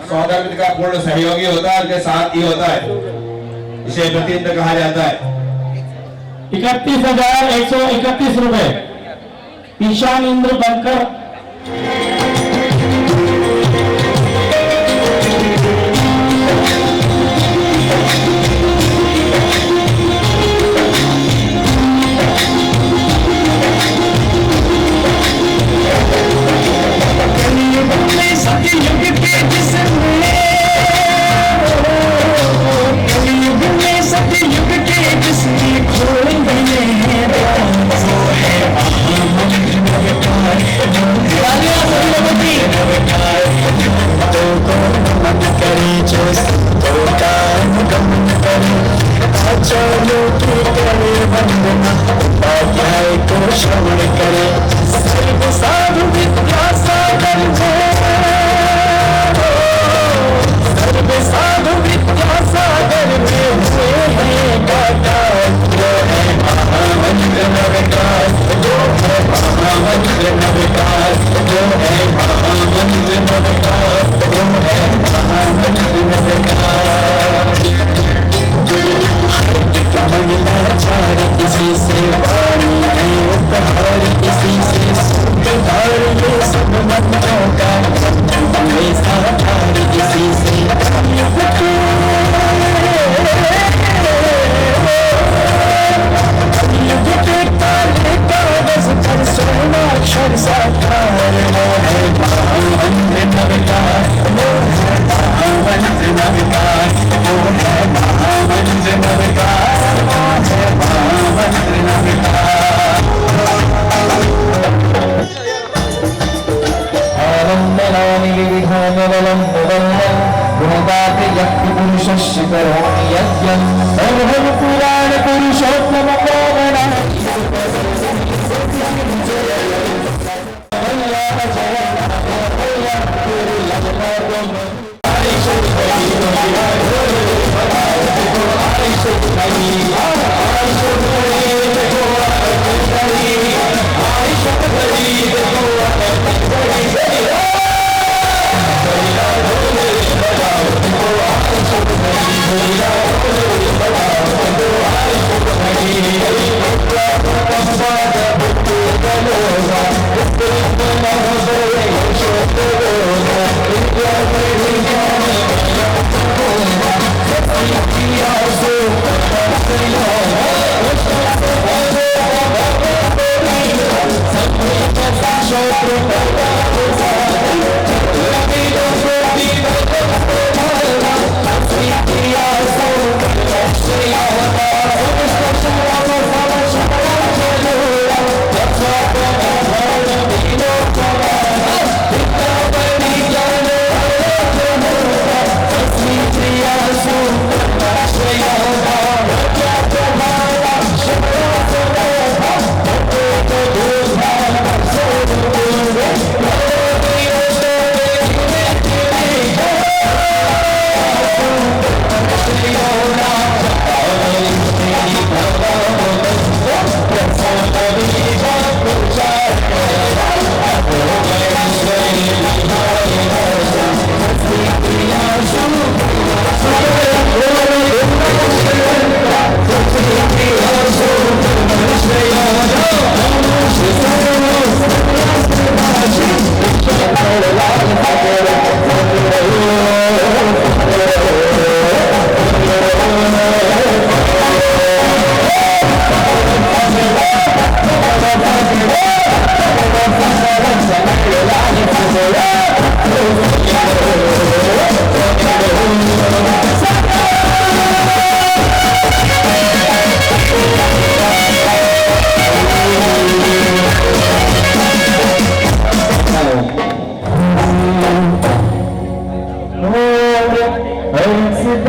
सौदामित्र का पूर्ण सहयोगी होता है, उनके साथ ही होता है, इसे प्रतिन्द्र कहा जाता है। 31,131 रुपए ईशान इंद्र बनकर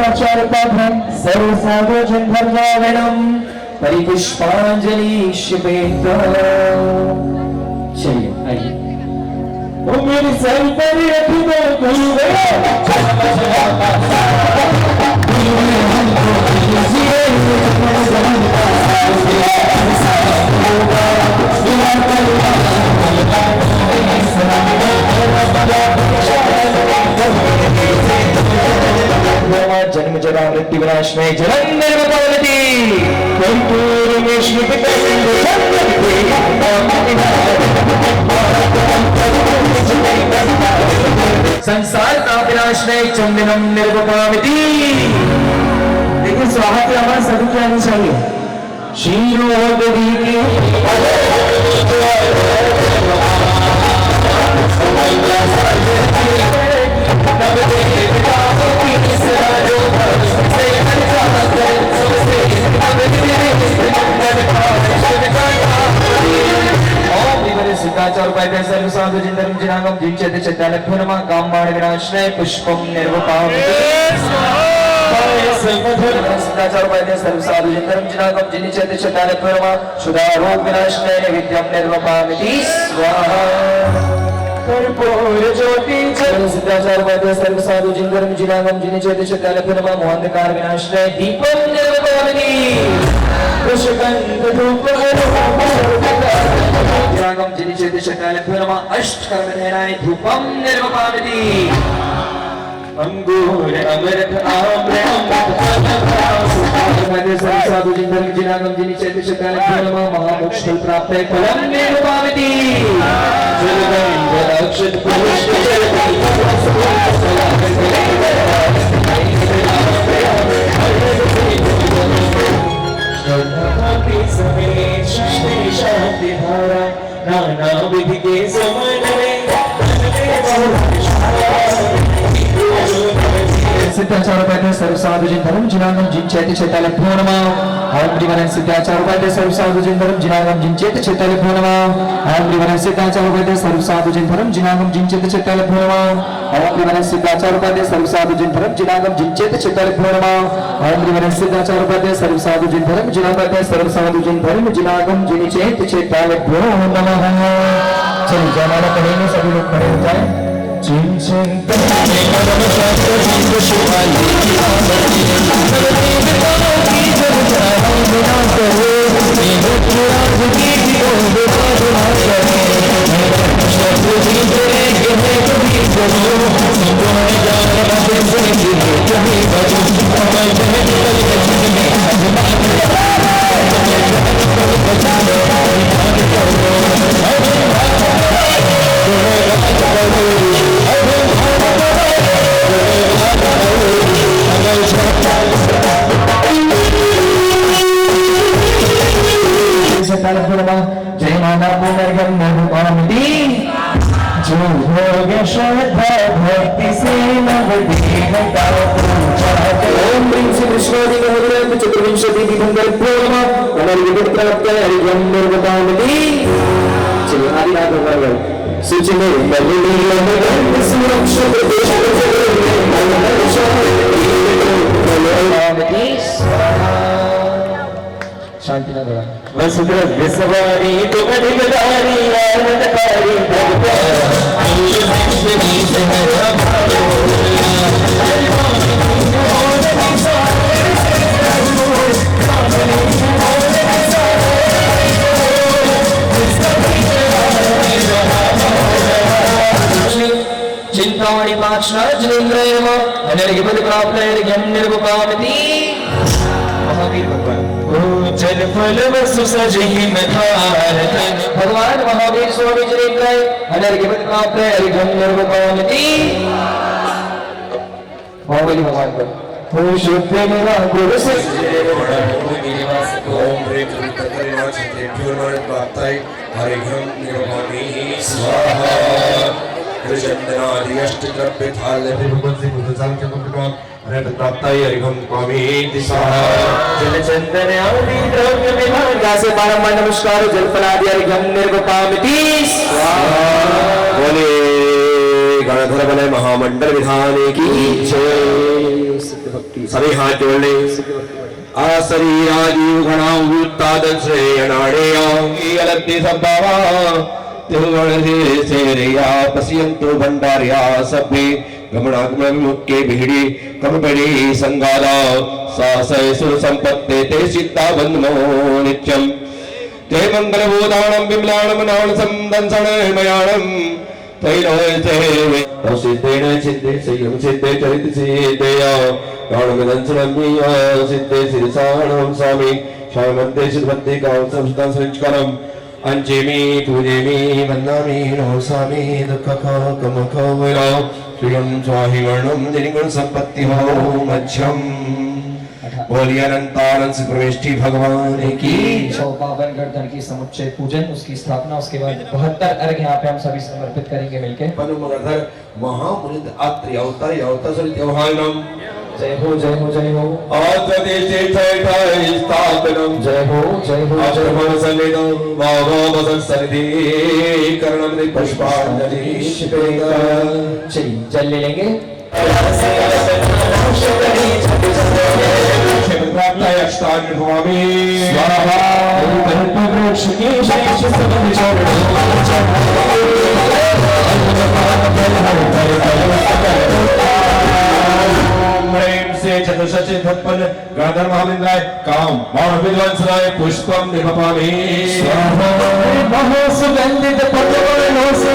सिद्धाचार्यपाठं सर्वसाधुजनधर्मावरणं परिपुष्पांजलि क्षिपेत। चलिए आइए। ओ मेरी सर पर रखी दो गुरुवे जन्म जरा मृत्यु विनाश में जलंधर भगवती संसार का विनाश में चंदनम निर्वपामिति। लेकिन स्वाहा की आवाज सभी की आनी चाहिए। शीरोदरी की सिद्धाचार्य उपाध्याय सर्व साधु जिंदरम जिनागम जिंचते चैतन्य नमः कामबाण विनाशनाय पुष्पम निर्वपामिति। सिद्धाचार्य उपाध्याय सर्व साधु जिंदरम जिनागम जिंचते चैतन्य नमः सुधा रोग विनाशनाय विद्यम निर्वपामिति स्वाहा। कर्पूर ज्योति सिद्धाचार्य उपाध्याय सर्व साधु जिंदरम जिनागम जिंचते चैतन्य नमः मोहंधकार विनाशनाय दीपम निर्वपामिति। जिनागम जिनिचेति चैतन्य नमः अष्टकर्मधेनाय धूपम निर्वपामिति। अंगूर अमृत आम्र अमृत साधु जिंदरम जिनागम जिनिचेति चैतन्य नमः महामोक्ष प्राप्त फलम निर्वपामिति। जलगंध अक्षत पुष्प शांति धारा नाना विधि के समन्वय सिद्धाचार्य उपाध्याय सर्व साधु जिंदरम जिनागम जिंचेति चैतन्य नमः ओम श्री सिद्धाचार्य उपाध्याय सर्व साधु जिंदरम जिनागम जिंचेति चैतन्य नमः ओम श्री सिद्धाचार्य उपाध्याय सर्व साधु जिंदरम जिनागम जिंचेति चैतन्य नमः ओम श्री सिद्धाचार्य उपाध्याय सर्व साधु जिंदरम जिनागम जिंचेति चैतन्य नमः ओम श्री सिद्धाचार्य उपाध्याय सर्व साधु जिंदरम जिनागम जिंचेति चैतन्य नमः। चलिए जयमाला पढ़ेंगे, सभी लोग खड़े हो जाए। जय माता पुनर्गम निर्वपामिति। जो भोग श्रद्धा भक्ति से नवदेवता पूजा ओम ह्रीं श्री कृष्णादि महोदय चतुर्विंशति दिगंबर पूर्णमा अनर्गत प्राप्त हरिगम निर्वपामिति। चलिए आदि रात भगवान सूचने बदली लगन सुरक्षा देश शांति ना भगवान वसुधरा विसवारी तो अधिकदारी आनंदकारी चिंतामणि पाक्षण जनेन्द्राय नमः अनर्गपद प्राप्त हरिगम निर्वपामिति। महावीर भगवान जल फल वसु सजहि धारतन भगवान महावीर स्वामी जनेन्द्राय अनर्गपद प्राप्त हरिगम निर्वपामिति। महावीर भगवान को शुद्ध मेरा गुरु से ओम ह्रीं हरिघम निर्वपामिति स्वाहा। चंदनादि अष्टद्रव्य थाल भगवती बुद्ध संख्या प्राप्ताय हरिघम स्वामी स्वाहा। जल चंदन आदि द्रव्य विभागा से बारंबार नमस्कार जल फलादि हरिघम निर्वपामिति स्वाहा। बोले गणधर बलय महामंडल विधान की जय। सभी हाथ जोड़ ले। आशरीराजीव गणावृत्तादन श्रेयणाणेय सब्बावा तिरुगणसेरिया पश्यन्तु भण्डार्या सभ्ये गमनागमविमुख्ये भिडी कमबड़ी संगादा सासय सुरसंपत्ते ते चित्ता बन्धमो नित्यं ते मंगलभूताणं विमलाणं नाणसं दंसणमयाणं तैलोयते सिद्धेन सिद्धे संयम सिद्धे चरित सिद्धेया नाणमदंसणमिया सिद्धे सिरसाणं स्वामी शामन्ते सिद्धवत्ते कां संस्था संस्कारम् अंजेमी पूजेमी वन्दामी नमो स्वामी दुःखखो कमखो विलो श्रीयं स्वाहि वर्णं निर्गुण संपत्ति हो मध्यम बोलिए अनंतानंद प्रविष्टि भगवान की। पावन गर्दन की समुच्चय पूजन, उसकी स्थापना, उसके बाद 72 अर्घ यहाँ पे हम सभी समर्पित करेंगे मिलके। पनुमगर्धर महामुनित अत्रि अवतार अवतार सरित व्यवहारम जय हो जय हो जय हो। आत्मदेशे ठठाई स्थापनम जय हो जय हो जय हो। सन्निधं भागवत सन्निधि कर्णमृत पुष्पांजलि शिपेगा। चलिए जल ले लेंगे। चतुर्षष्टि उत्पन्न गणधर महाविंद्राय काम बाण विद्वांसराय पुष्पम निपपामि सुगंधित पत्रवर्णों से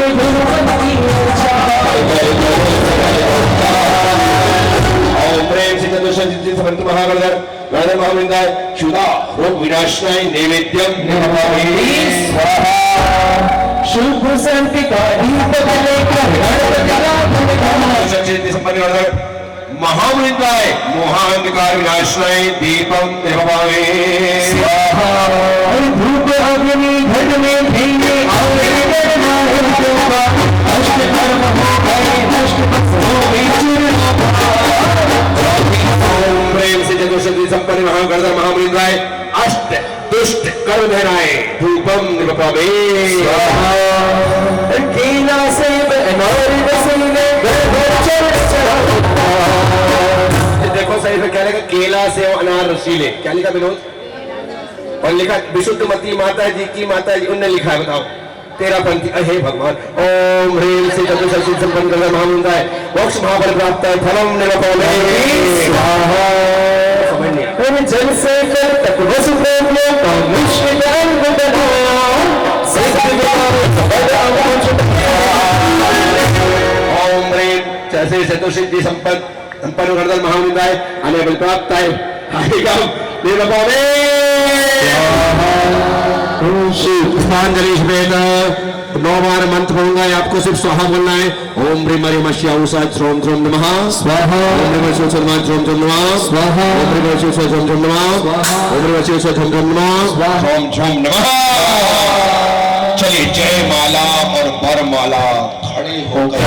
ओम प्रेम से चतुर्षष्टि समर्थ महागणधर गणधर महाविंद्राय क्षुधा रोग विनाशनाय नैवेद्यम निपपामि स्वाहा। शुभ शांति का दीप लेकर चतुर्षष्टि संपन्न गणधर महावृंदाय मोहांधकार विनाशनाय दीपम निभावे स्वाहा। धूप अग्नि घट में भेंगे अष्ट कर्म हो गए नष्ट हो ओम प्रेम से चतुर्षष्टि संपन्न महागणधर महावृंदाय अष्ट दुष्ट कर्म धराए धूपम निभावे स्वाहा। केला से अनार रसीले देखो सही से क्या लिखा, केला से अनार रसीले, क्या लिखा विनोद? और लिखा विशुद्ध मती माता जी की माता जी, उनने लिखा है, बताओ 13 पंक्ति। हे भगवान ओम ह्रीं से चतुर्षष्टि संपन्न कर महामुंदाय मोक्ष महाफल प्राप्त है फलम निरपौले स्वाहा। समझ नहीं आया। जल से कर तक वसुदेव लोक विश्व ज्ञान बदला ओम ह्रीं जैसे चतुर्षष्टि संपन्न गर्दन महामुंदाय हमें बल प्राप्त है निरपौले पुष्पांजलि समेत 9 बार मंत्र बोलूंगा, आपको सिर्फ स्वाहा बोलना है। ओम ह्रीं हरिं मश्या श्रोम श्रोम नमः स्वाहा। ओम ह्रीं श्रोम श्रोम नमः स्वाहा। ओम ह्रीं श्रोम श्रोम नमः स्वाहा। ओम ह्रीं श्रोम श्रोम नमः स्वाहा। ओम झोम नमः। चलिए जय माला और वरमाला खड़े होकर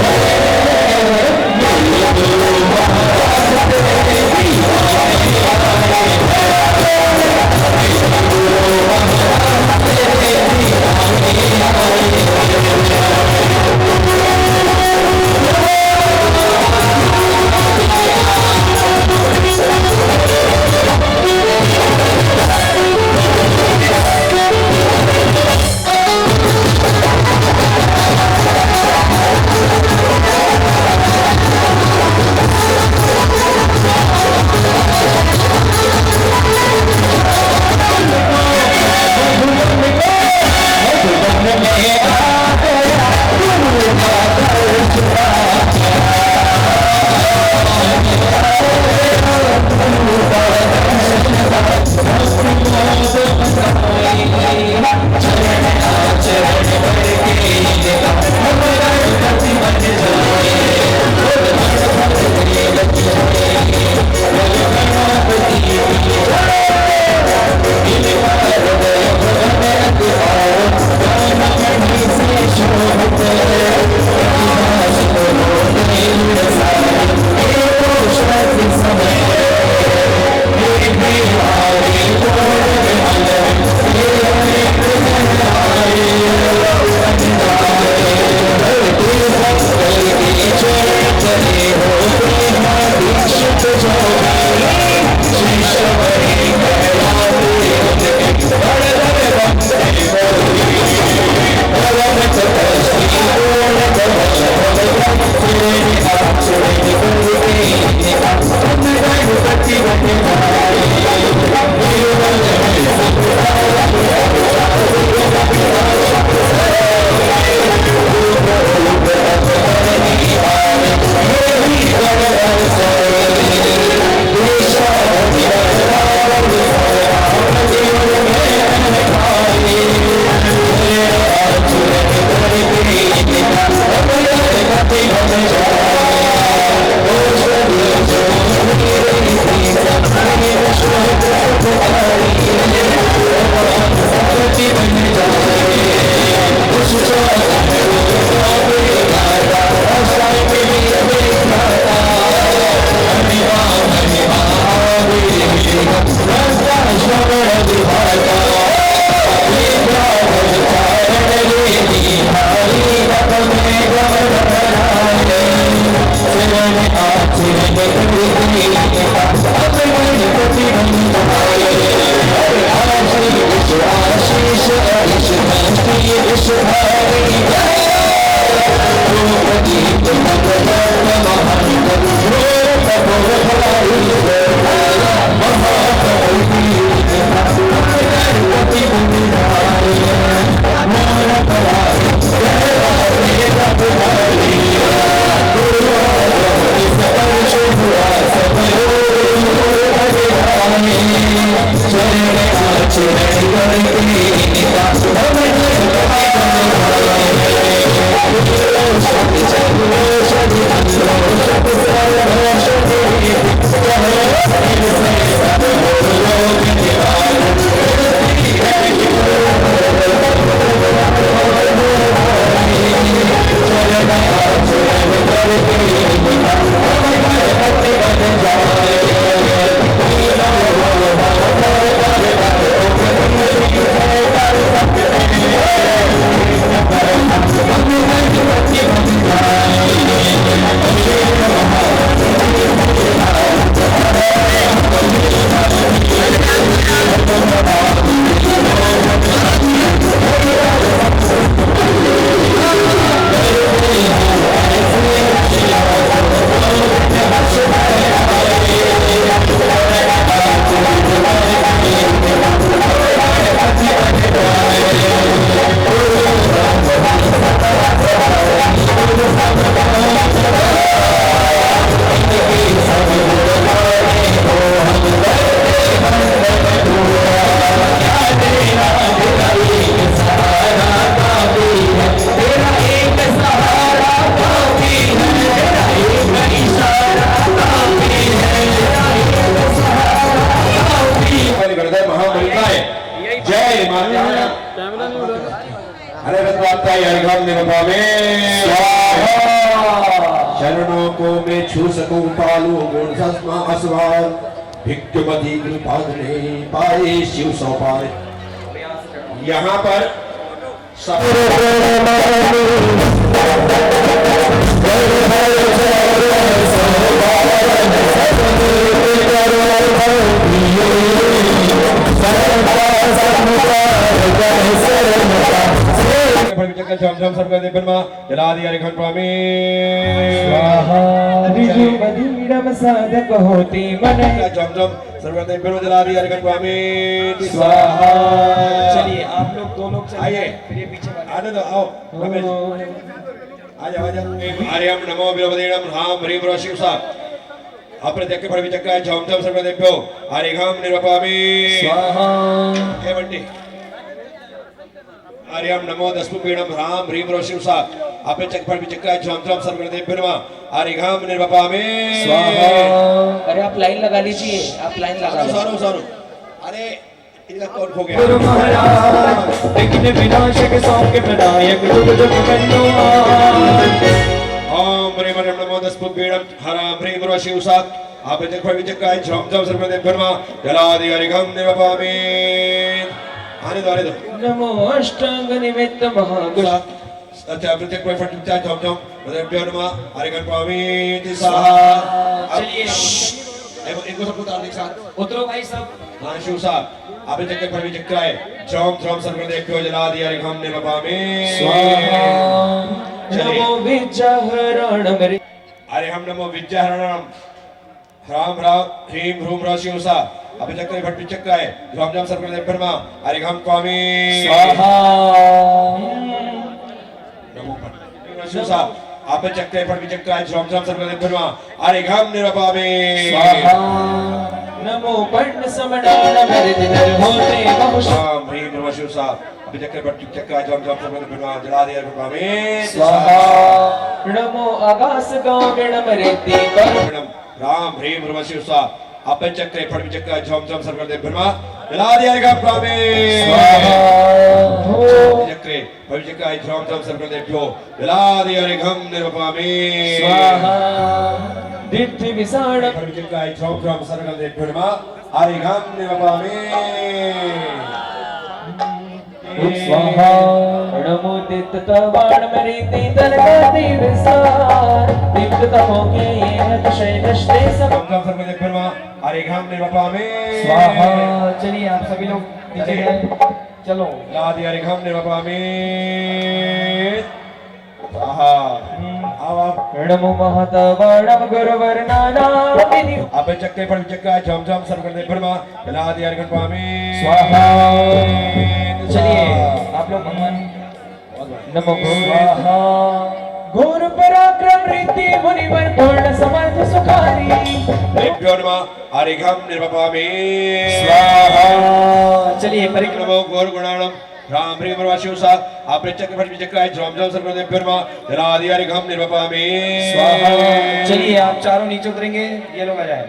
शरणों को मैं छू सकूं पालू गुण सस्मा असवार भिक्षुपति कृपाद नहीं पाए शिव सौ पाए। यहाँ पर झमझम सबका देवनमा जला दिया रेखन स्वामी स्वाहा विजु मदीरम साधक होती मन झमझम सबका देवनमा जला दिया रेखन स्वामी स्वाहा। चलिए आप लोग दो लोग आइए आने दो आओ रमेश आ जाओ आर्यम नमो विरोधेणम राम हरिम शिव सा अपने देख के पढ़ विचक्का झमझम सबका देवो आर्यघम निर्वपामि स्वाहा। हे बंटी आर्यम नमो दस्पुपीणम राम ह्रीम शिव सा अपने चक पर विचक्का झमझम सर्वगण देवनमा आर्यघम निर्वपामि स्वाहा। अरे आप लाइन लगा लीजिए, आप लाइन लगा लीजिए। सारो सारो अरे इनका कौन खो गया गुरु महाराज विघ्न विनाशक सौख्य प्रदायक जुग जुग बन्नो ओम ह्रीम नमो दस्पुपीणम राम ह्रीम शिव सा अपने चक पर विचक्का झमझम सर्वगण देवनमा जलादि आर्यघम निर्वपामि। आने दो नमो अष्टांग निमित्त महागुण अच्छा प्रत्येक कोई फट चाहे झमझम मतलब प्योरमा आर्यघम स्वामी चलिए इनको सबको तार एक साथ उतरो भाई सब। हाँ शिव साहब आपने चक्कर पर भी चक्कर है झम झम सर्व देखो जला दिया आर्यघम निर्वपामि स्वाहा। नमो विजयहरण मरे आर्यघम नमो विजयहरणम राम राम ह्रीम ह्रूम रा शिव साहब अभी चक्कर भट भी चक्कर है झमझम सर्व देखो आर्यघम स्वामी स्वाहा। नमो भट शिव साहब आप चक्कर पर भी चक्कर है झमझम सर्व देखो आर्यघम निर्वपामि स्वाहा। नमो पर्ण समडान मेरे दिन होते बहुशाम ह्रीम ह्रूम शिव साहब अभी चक्कर भट चक्कर है झमझम सर्व देखो जला दिया आर्यघम स्वाहा। नमो आकाश गावण मरे दीपर राम ह्रीम ह्रूम शिव साहब अपने चक्कर फट चक्कर झमझम सर्व दे ब्रह्मा जला दिया आर्यघम स्वामी चक्कर फट चक्कर झमझम सर्व दे भ्यो जला दिया आर्यघम निर्वपामि स्वाहा। दिव्य विसाण फट चक्कर झमझम सर्व दे ब्रह्मा आरिघम निवपामि स्वाहा नमो दित्तवाण मरीति दरगाति विसार दीप्त तमोके ये अतिशय दृष्टे सब सर्वदेव ब्रह्मा आरिघम निवपामि स्वाहा। चलिए आप सभी लोग नीचे जाएं, चलो लादि आरिघम निवपामि स्वाहा। अब आप नमो महतवाणम गुरुवर्णाना विधि आप चक्के पर चक्का झम झम सर्वदेव ब्रह्मा लादि आरिघम निवपामि स्वाहा। चलिए आप लोग भगवान नमो स्वाहा। घोर पराक्रम रीति मुनिवर पूर्ण समर्थ सुखारी देव्यो नमः आरिघम निवपामि स्वाहा। चलिए परिक्रम नमो गौर गुणाणम राम ह्रीम वाशिवसा आप चक्के पर चक्का झम झम सर्वदेव ब्रह्मा लादि आरिघम निवपामि स्वाहा। चलिए आप चारों नीचे उतरेंगे, ये लोग आ जाए।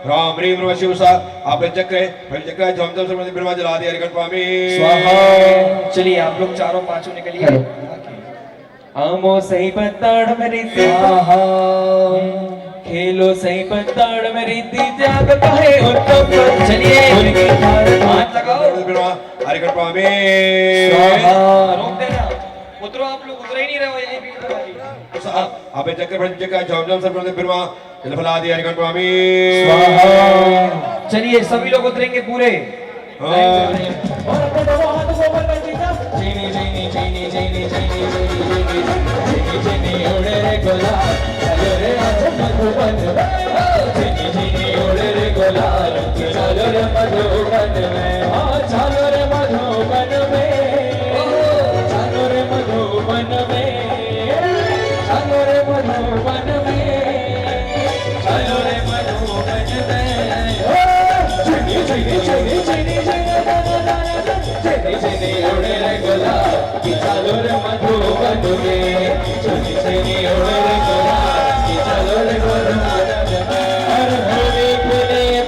राम ह्रीम शिवसा आप चक्रे फिर चक्कर झम झम सर्वदेव ब्रह्मा जलादि आरिघम निवपामि स्वाहा। चलिए आप लोग चारों पांचों निकलिए। आमो सही पत्ताड़ मेरी स्वाहा। खेलो सही पत्ताड़ मेरी त्याग कहे उत्तम। चलिए उनके हाथ लगाओ ब्रह्मा आरिघम निवपामि स्वाहा। रोक देना, उतरो आप लोग, उतर ही नहीं रहे हो यही भी। आप चक्कर पर चक्का झम झम सर्वदेव ब्रह्मा जलादि आरिघम निवपामि स्वाहा। चलिए सभी लोग उतरेंगे पूरे।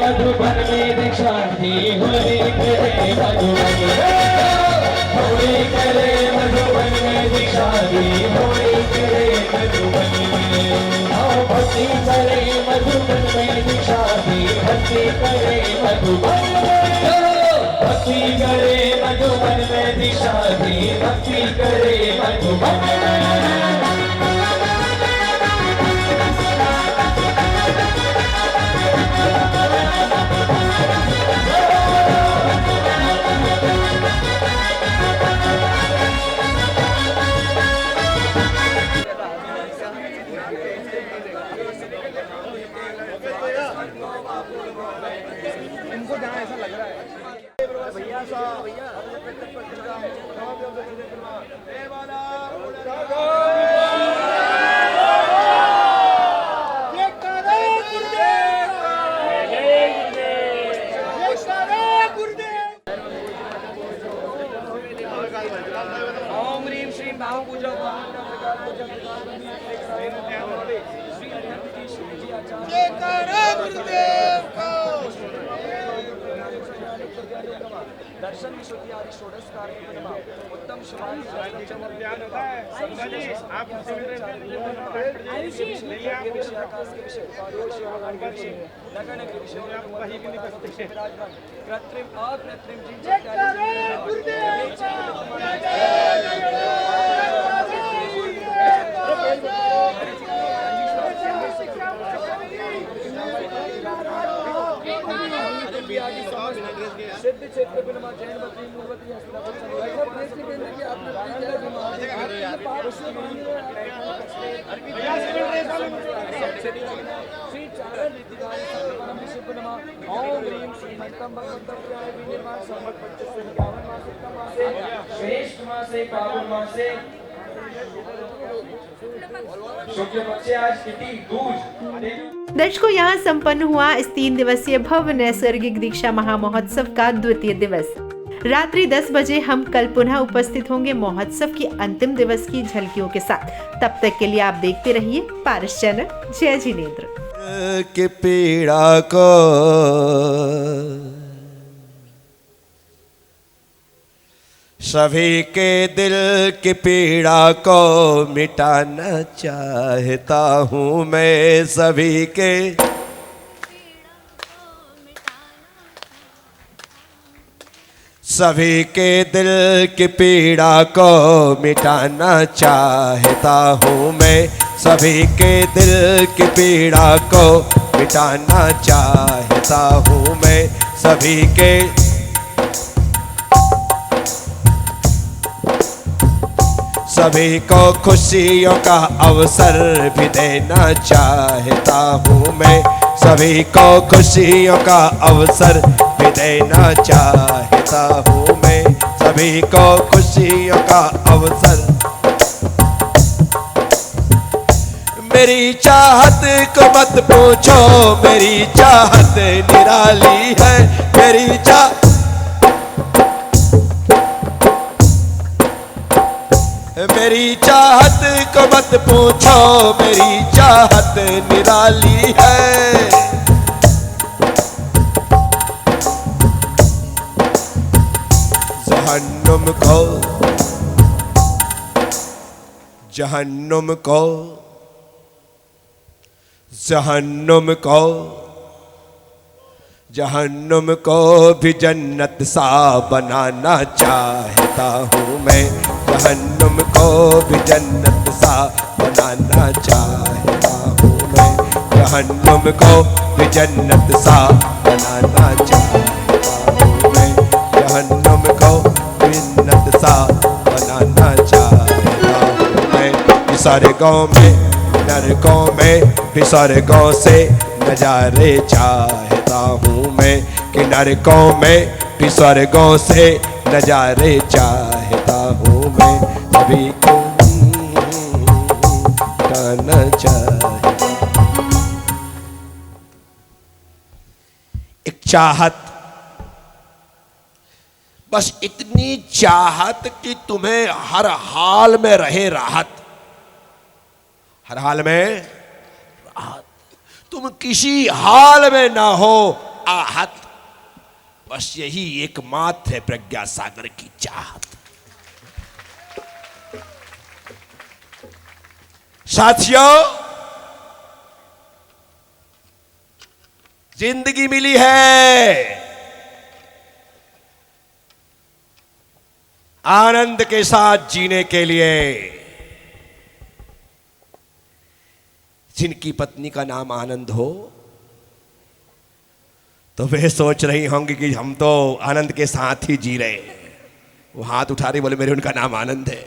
मधुबन में दीक्षा थी होली करे मधुबन में दीक्षा थी होली करे मधुबन में भक्ति करे मधुबन में दीक्षा थी भक्ति करे मधुबन भक्ति करे मधुबन में दीक्षा थी भक्ति करे मधुबन ओम ह्रीम श्रीम भाव पूजा दर्शन विशुद्धि आदि षोडश कार्य उत्तम शुभांश ज्ञान होता है आप कृत्रिम अकृत्रिम सिद्ध क्षेत्र बिनमा जैन बद्री मूर्ति श्री चारण रीतिदारी परम विशुद्ध नमा ओम ह्रीम श्री हंतम भगवंतम प्रियाय विनिर्माण संवत 2551 मासिकम मासे श्रेष्ठ मासे पावन मासे शुक्ल पक्षे आज तिथि दूज। दर्शकों, यहाँ संपन्न हुआ इस 3 दिवसीय भव्य नैसर्गिक दीक्षा महामहोत्सव का द्वितीय दिवस। रात्रि 10 बजे हम कल पुनः उपस्थित होंगे महोत्सव की अंतिम दिवस की झलकियों के साथ। तब तक के लिए आप देखते रहिए पारस चैनल। जय जिनेंद्र। की पीड़ा को सभी के दिल की पीड़ा को मिटाना चाहता हूँ मैं, सभी के सभी के दिल की पीड़ा को मिटाना चाहता हूँ मैं, सभी के दिल की पीड़ा को मिटाना चाहता हूँ मैं, सभी के सभी को खुशियों का अवसर भी देना चाहता हूँ मैं, सभी को खुशियों का अवसर भी देना चाहता हूँ मैं, सभी को खुशियों का अवसर। मेरी चाहत को मत पूछो, मेरी चाहत निराली है, मेरी मेरी चाहत को मत पूछो, मेरी चाहत निराली है। जहन्नुम को जहन्नुम को जहन्नुम को जहन्नुम को भी जन्नत सा बनाना चाहता हूँ मैं, जहन्नुम को भी जन्नत सा बनाना चाहता हूँ मैं, जहन्नुम को भी जन्नत सा बनाना चाहता हूँ मैं, जहन्नुम को जन्नत सा बनाना चाहता हूँ मैं। सारे गाँव में नरकों में भी स्वर्गों से नजारे चाहता हूँ मैं, कि नरकों में भी स्वर्गों से नजारे चाहता हूँ मैं, सभी को गाना चाहता। एक चाहत, बस इतनी चाहत कि तुम्हें हर हाल में रहे राहत, हर हाल में राहत, तुम किसी हाल में ना हो आहत, बस यही एकमात्र है प्रज्ञा सागर की चाहत। साथियों, जिंदगी मिली है आनंद के साथ जीने के लिए। जिनकी पत्नी का नाम आनंद हो तो वे सोच रही होंगी कि हम तो आनंद के साथ ही जी रहे हैं। वो हाथ उठा रही, बोले मेरे उनका नाम आनंद है।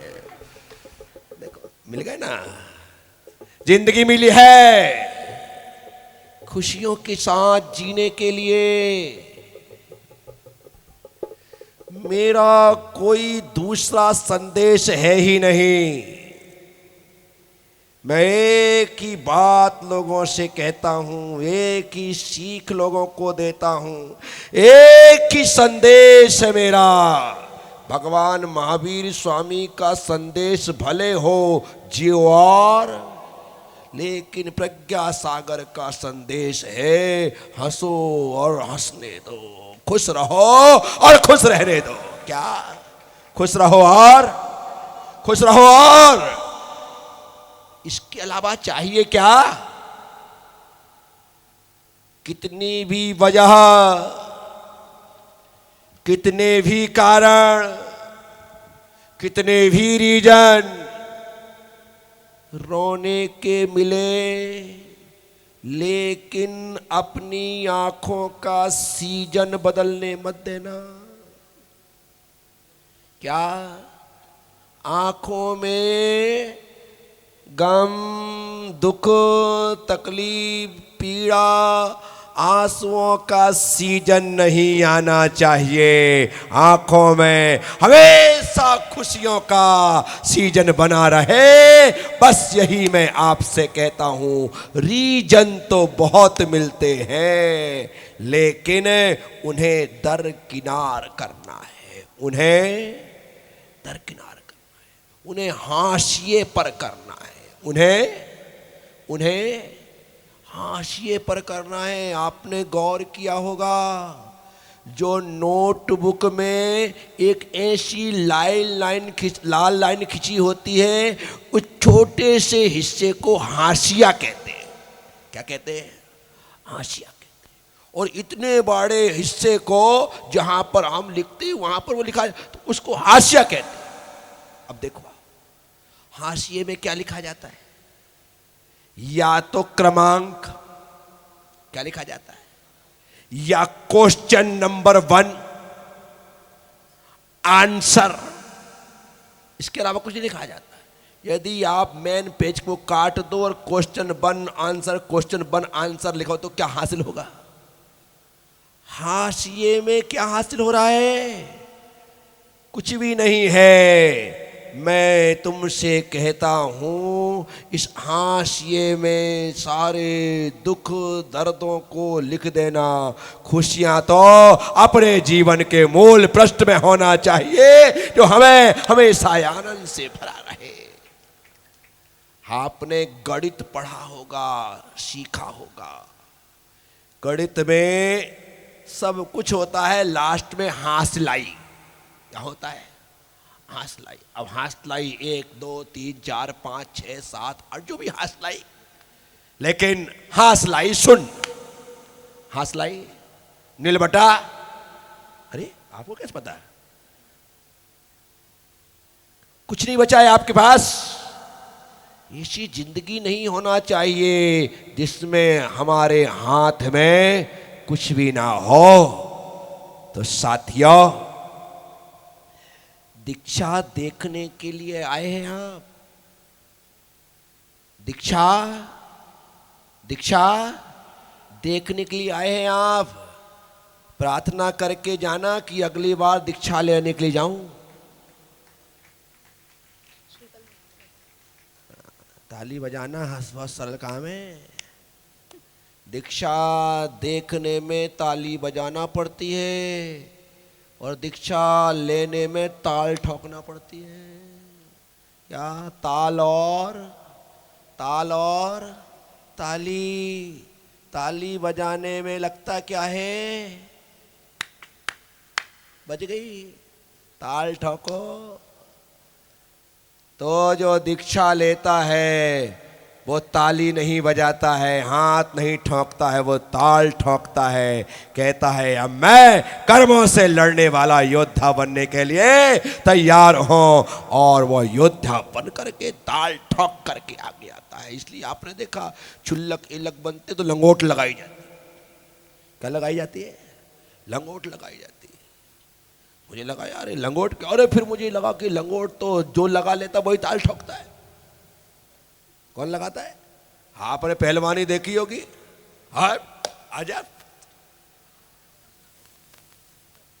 देखो मिल गए ना, जिंदगी मिली है खुशियों के साथ जीने के लिए। मेरा कोई दूसरा संदेश है ही नहीं। मैं एक ही बात लोगों से कहता हूं, एक ही सीख लोगों को देता हूं, एक ही संदेश है मेरा। भगवान महावीर स्वामी का संदेश भले हो जीवार, लेकिन प्रज्ञा सागर का संदेश है हंसो और हंसने दो, खुश रहो और खुश रहने दो। क्या खुश रहो और खुश रहो, और इसके अलावा चाहिए क्या? कितनी भी वजह, कितने भी कारण, कितने भी रीजन रोने के मिले, लेकिन अपनी आंखों का सीजन बदलने मत देना। क्या आंखों में गम, दुख, तकलीफ, पीड़ा, आंसुओं का सीजन नहीं आना चाहिए। आंखों में हमेशा खुशियों का सीजन बना रहे। बस यही मैं आपसे कहता हूं। रीजन तो बहुत मिलते हैं, लेकिन उन्हें दरकिनार करना है, उन्हें दरकिनार करना है, उन्हें हाशिए पर करना है, उन्हें हाशिए पर करना है। आपने गौर किया होगा, जो नोटबुक में एक ऐसी लाल लाइन खिंची होती है, उस छोटे से हिस्से को हाशिया कहते हैं। क्या कहते हैं? हाशिया कहते हैं। और इतने बड़े हिस्से को जहां पर हम लिखते वहां पर वो लिखा तो उसको हाशिया कहते हैं। अब देखो हाशिए में क्या लिखा जाता है, या तो क्रमांक क्या लिखा जाता है, या क्वेश्चन नंबर 1 आंसर, इसके अलावा कुछ नहीं लिखा जाता है। यदि आप मेन पेज को काट दो और क्वेश्चन 1 आंसर क्वेश्चन 1 आंसर लिखो तो क्या हासिल होगा? हाशिए में क्या हासिल हो रहा है? कुछ भी नहीं है। मैं तुमसे कहता हूं इस हाशिए में सारे दुख दर्दों को लिख देना। खुशियां तो अपने जीवन के मूल पृष्ठ में होना चाहिए जो हमें हमेशा आनंद से भरा रहे। आपने गणित पढ़ा होगा, सीखा होगा। गणित में सब कुछ होता है, लास्ट में हासलाई। क्या होता है? हासलाई। अब हासलाई 1 2 3 4 5 6 7 8 जो भी हासलाई, लेकिन हासलाई सुन, हासलाई नील बटा, अरे आपको कैसे पता है? कुछ नहीं बचा है आपके पास। ऐसी जिंदगी नहीं होना चाहिए जिसमें हमारे हाथ में कुछ भी ना हो। तो साथियों, दीक्षा देखने के लिए आए हैं आप। दीक्षा देखने के लिए आए हैं आप। प्रार्थना करके जाना कि अगली बार दीक्षा लेने के लिए जाऊं। ताली बजाना बहुत सरल काम है। दीक्षा देखने में ताली बजाना पड़ती है और दीक्षा लेने में ताल ठोकना पड़ती है। क्या? ताल और ताली। ताली बजाने में लगता क्या है? बज गई। ताल ठोको। तो जो दीक्षा लेता है वो ताली नहीं बजाता है, हाथ नहीं ठोकता है, वो ताल ठोकता है। कहता है अब मैं कर्मों से लड़ने वाला योद्धा बनने के लिए तैयार हूं, और वो योद्धा बन करके ताल ठोक करके आगे आता है। इसलिए आपने देखा छुल्लक इलक बनते तो लंगोट लगाई जाती। क्या लगाई जाती है? लंगोट लगाई जाती है। मुझे लगा यार लंगोट क्या, अरे फिर मुझे लगा कि लंगोट तो जो लगा लेता वही ताल ठोकता है। कौन लगाता है? आपने पहलवानी देखी होगी। हाँ आजा,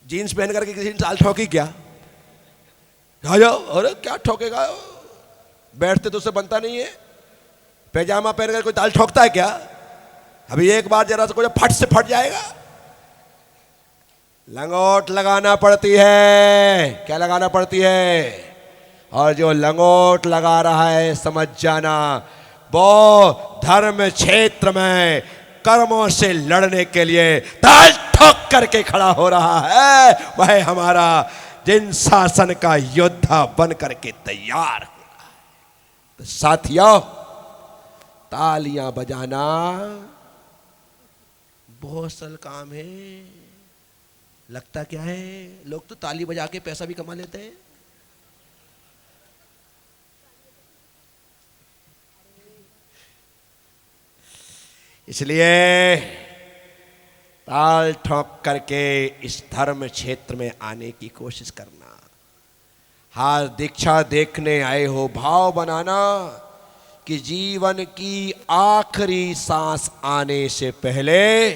जीन्स पहन करके किसी ने ताल ठोकी क्या? आ जाओ। अरे क्या ठोकेगा, बैठते तो उससे बनता नहीं है। पैजामा पहन कर कोई ताल ठोकता है क्या? अभी एक बार जरा सा कोई फट से फट जाएगा। लंगोट लगाना पड़ती है। क्या लगाना पड़ती है? और जो लंगोट लगा रहा है समझ जाना वो धर्म क्षेत्र में कर्मों से लड़ने के लिए ताल ठोक करके खड़ा हो रहा है। वह हमारा जिन शासन का योद्धा बन करके तैयार हो रहा है। तो साथियों, तालियां बजाना बहुत सरल काम है। लगता क्या है, लोग तो ताली बजा के पैसा भी कमा लेते हैं। इसलिए ताल ठोक करके इस धर्म क्षेत्र में आने की कोशिश करना। हार दीक्षा देखने आए हो, भाव बनाना कि जीवन की आखिरी सांस आने से पहले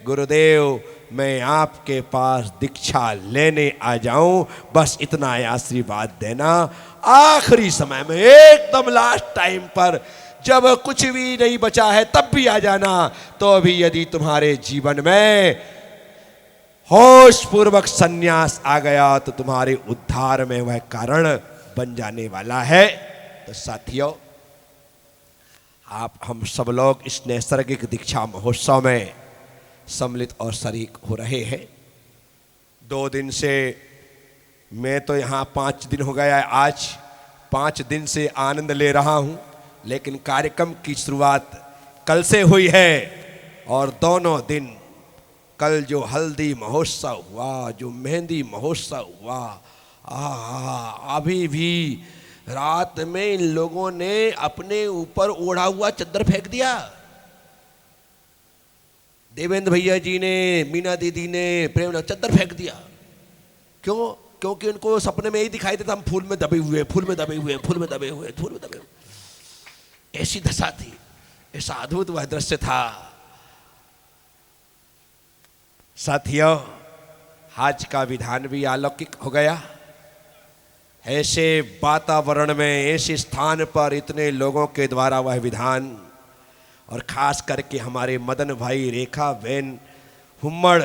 गुरुदेव मैं आपके पास दीक्षा लेने आ जाऊं, बस इतना आशीर्वाद देना। आखिरी समय में एकदम लास्ट टाइम पर जब कुछ भी नहीं बचा है तब भी आ जाना। तो भी यदि तुम्हारे जीवन में होश पूर्वक संन्यास आ गया तो तुम्हारे उद्धार में वह कारण बन जाने वाला है। तो साथियों, हम सब लोग इस नैसर्गिक दीक्षा महोत्सव में सम्मिलित और शरीक हो रहे हैं। 2 दिन से, मैं तो यहाँ 5 दिन हो गया है, आज 5 दिन से आनंद ले रहा हूँ। लेकिन कार्यक्रम की शुरुआत कल से हुई है और दोनों दिन कल जो हल्दी महोत्सव हुआ, जो मेहंदी महोत्सव हुआ, अभी भी रात में इन लोगों ने अपने ऊपर ओढ़ा हुआ चद्दर फेंक दिया। देवेंद्र भैया जी ने, मीना दीदी ने, प्रेम चद्दर फेंक दिया। क्यों? क्योंकि उनको सपने में ही दिखाई देता हम फूल में दबे हुए, फूल में दबे हुए, फूल में दबे हुए, फूल में दबे हुए। ऐसी दशा थी, ऐसा अद्भुत वह दृश्य था। साथियों, आज का विधान भी अलौकिक हो गया। ऐसे वातावरण में, ऐसे स्थान पर इतने लोगों के द्वारा वह विधान, और खास करके हमारे मदन भाई, रेखा बहन हुम्मड़,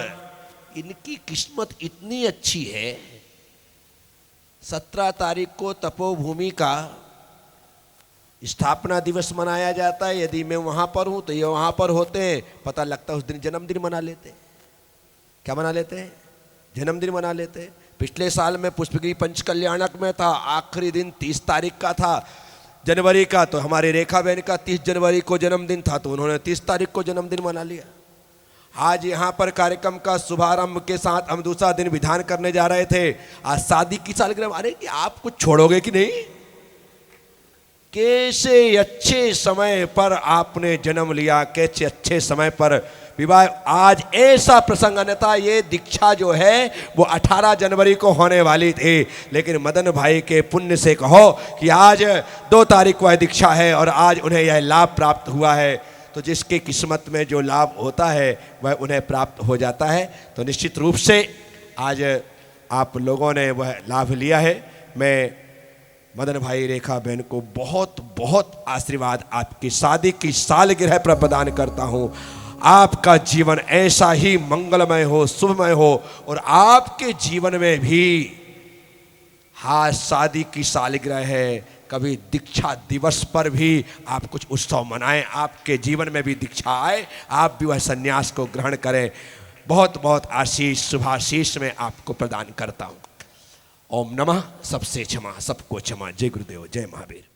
इनकी किस्मत इतनी अच्छी है। 17 तारीख को तपोभूमि का स्थापना दिवस मनाया जाता है। यदि मैं वहाँ पर हूँ तो ये वहाँ पर होते हैं, पता लगता है उस दिन जन्मदिन मना लेते हैं। क्या मना लेते हैं? जन्मदिन मना लेते हैं। पिछले साल में पुष्पगिरी पंच कल्याणक में था, आखिरी दिन 30 तारीख का था जनवरी का, तो हमारे रेखा बहन का 30 जनवरी को जन्मदिन था, तो उन्होंने 30 तारीख को जन्मदिन मना लिया। आज यहाँ पर कार्यक्रम का शुभारंभ के साथ हम दूसरा दिन विधान करने जा रहे थे। आज शादी की सालगिरह। अरे कि आप कुछ छोड़ोगे कि नहीं? कैसे अच्छे समय पर आपने जन्म लिया, कैसे अच्छे समय पर विवाह। आज ऐसा प्रसंग, अन्यथा ये दीक्षा जो है वो 18 जनवरी को होने वाली थी, लेकिन मदन भाई के पुण्य से कहो कि आज 2 तारीख को दीक्षा है और आज उन्हें यह लाभ प्राप्त हुआ है। तो जिसके किस्मत में जो लाभ होता है वह उन्हें प्राप्त हो जाता है। तो निश्चित रूप से आज आप लोगों ने वह लाभ लिया है। मैं मदन भाई, रेखा बहन को बहुत बहुत आशीर्वाद आपकी शादी की सालगिरह पर प्रदान करता हूँ। आपका जीवन ऐसा ही मंगलमय हो, शुभमय हो, और आपके जीवन में भी, हाँ, शादी की सालगिरह है, कभी दीक्षा दिवस पर भी आप कुछ उत्सव मनाएं, आपके जीवन में भी दीक्षा आए, आप भी वह संन्यास को ग्रहण करें। बहुत बहुत आशीष, शुभाशीष मैं आपको प्रदान करता हूँ। ओम नमः। सबसे क्षमा, सबको क्षमा। जय गुरुदेव, जय महावीर।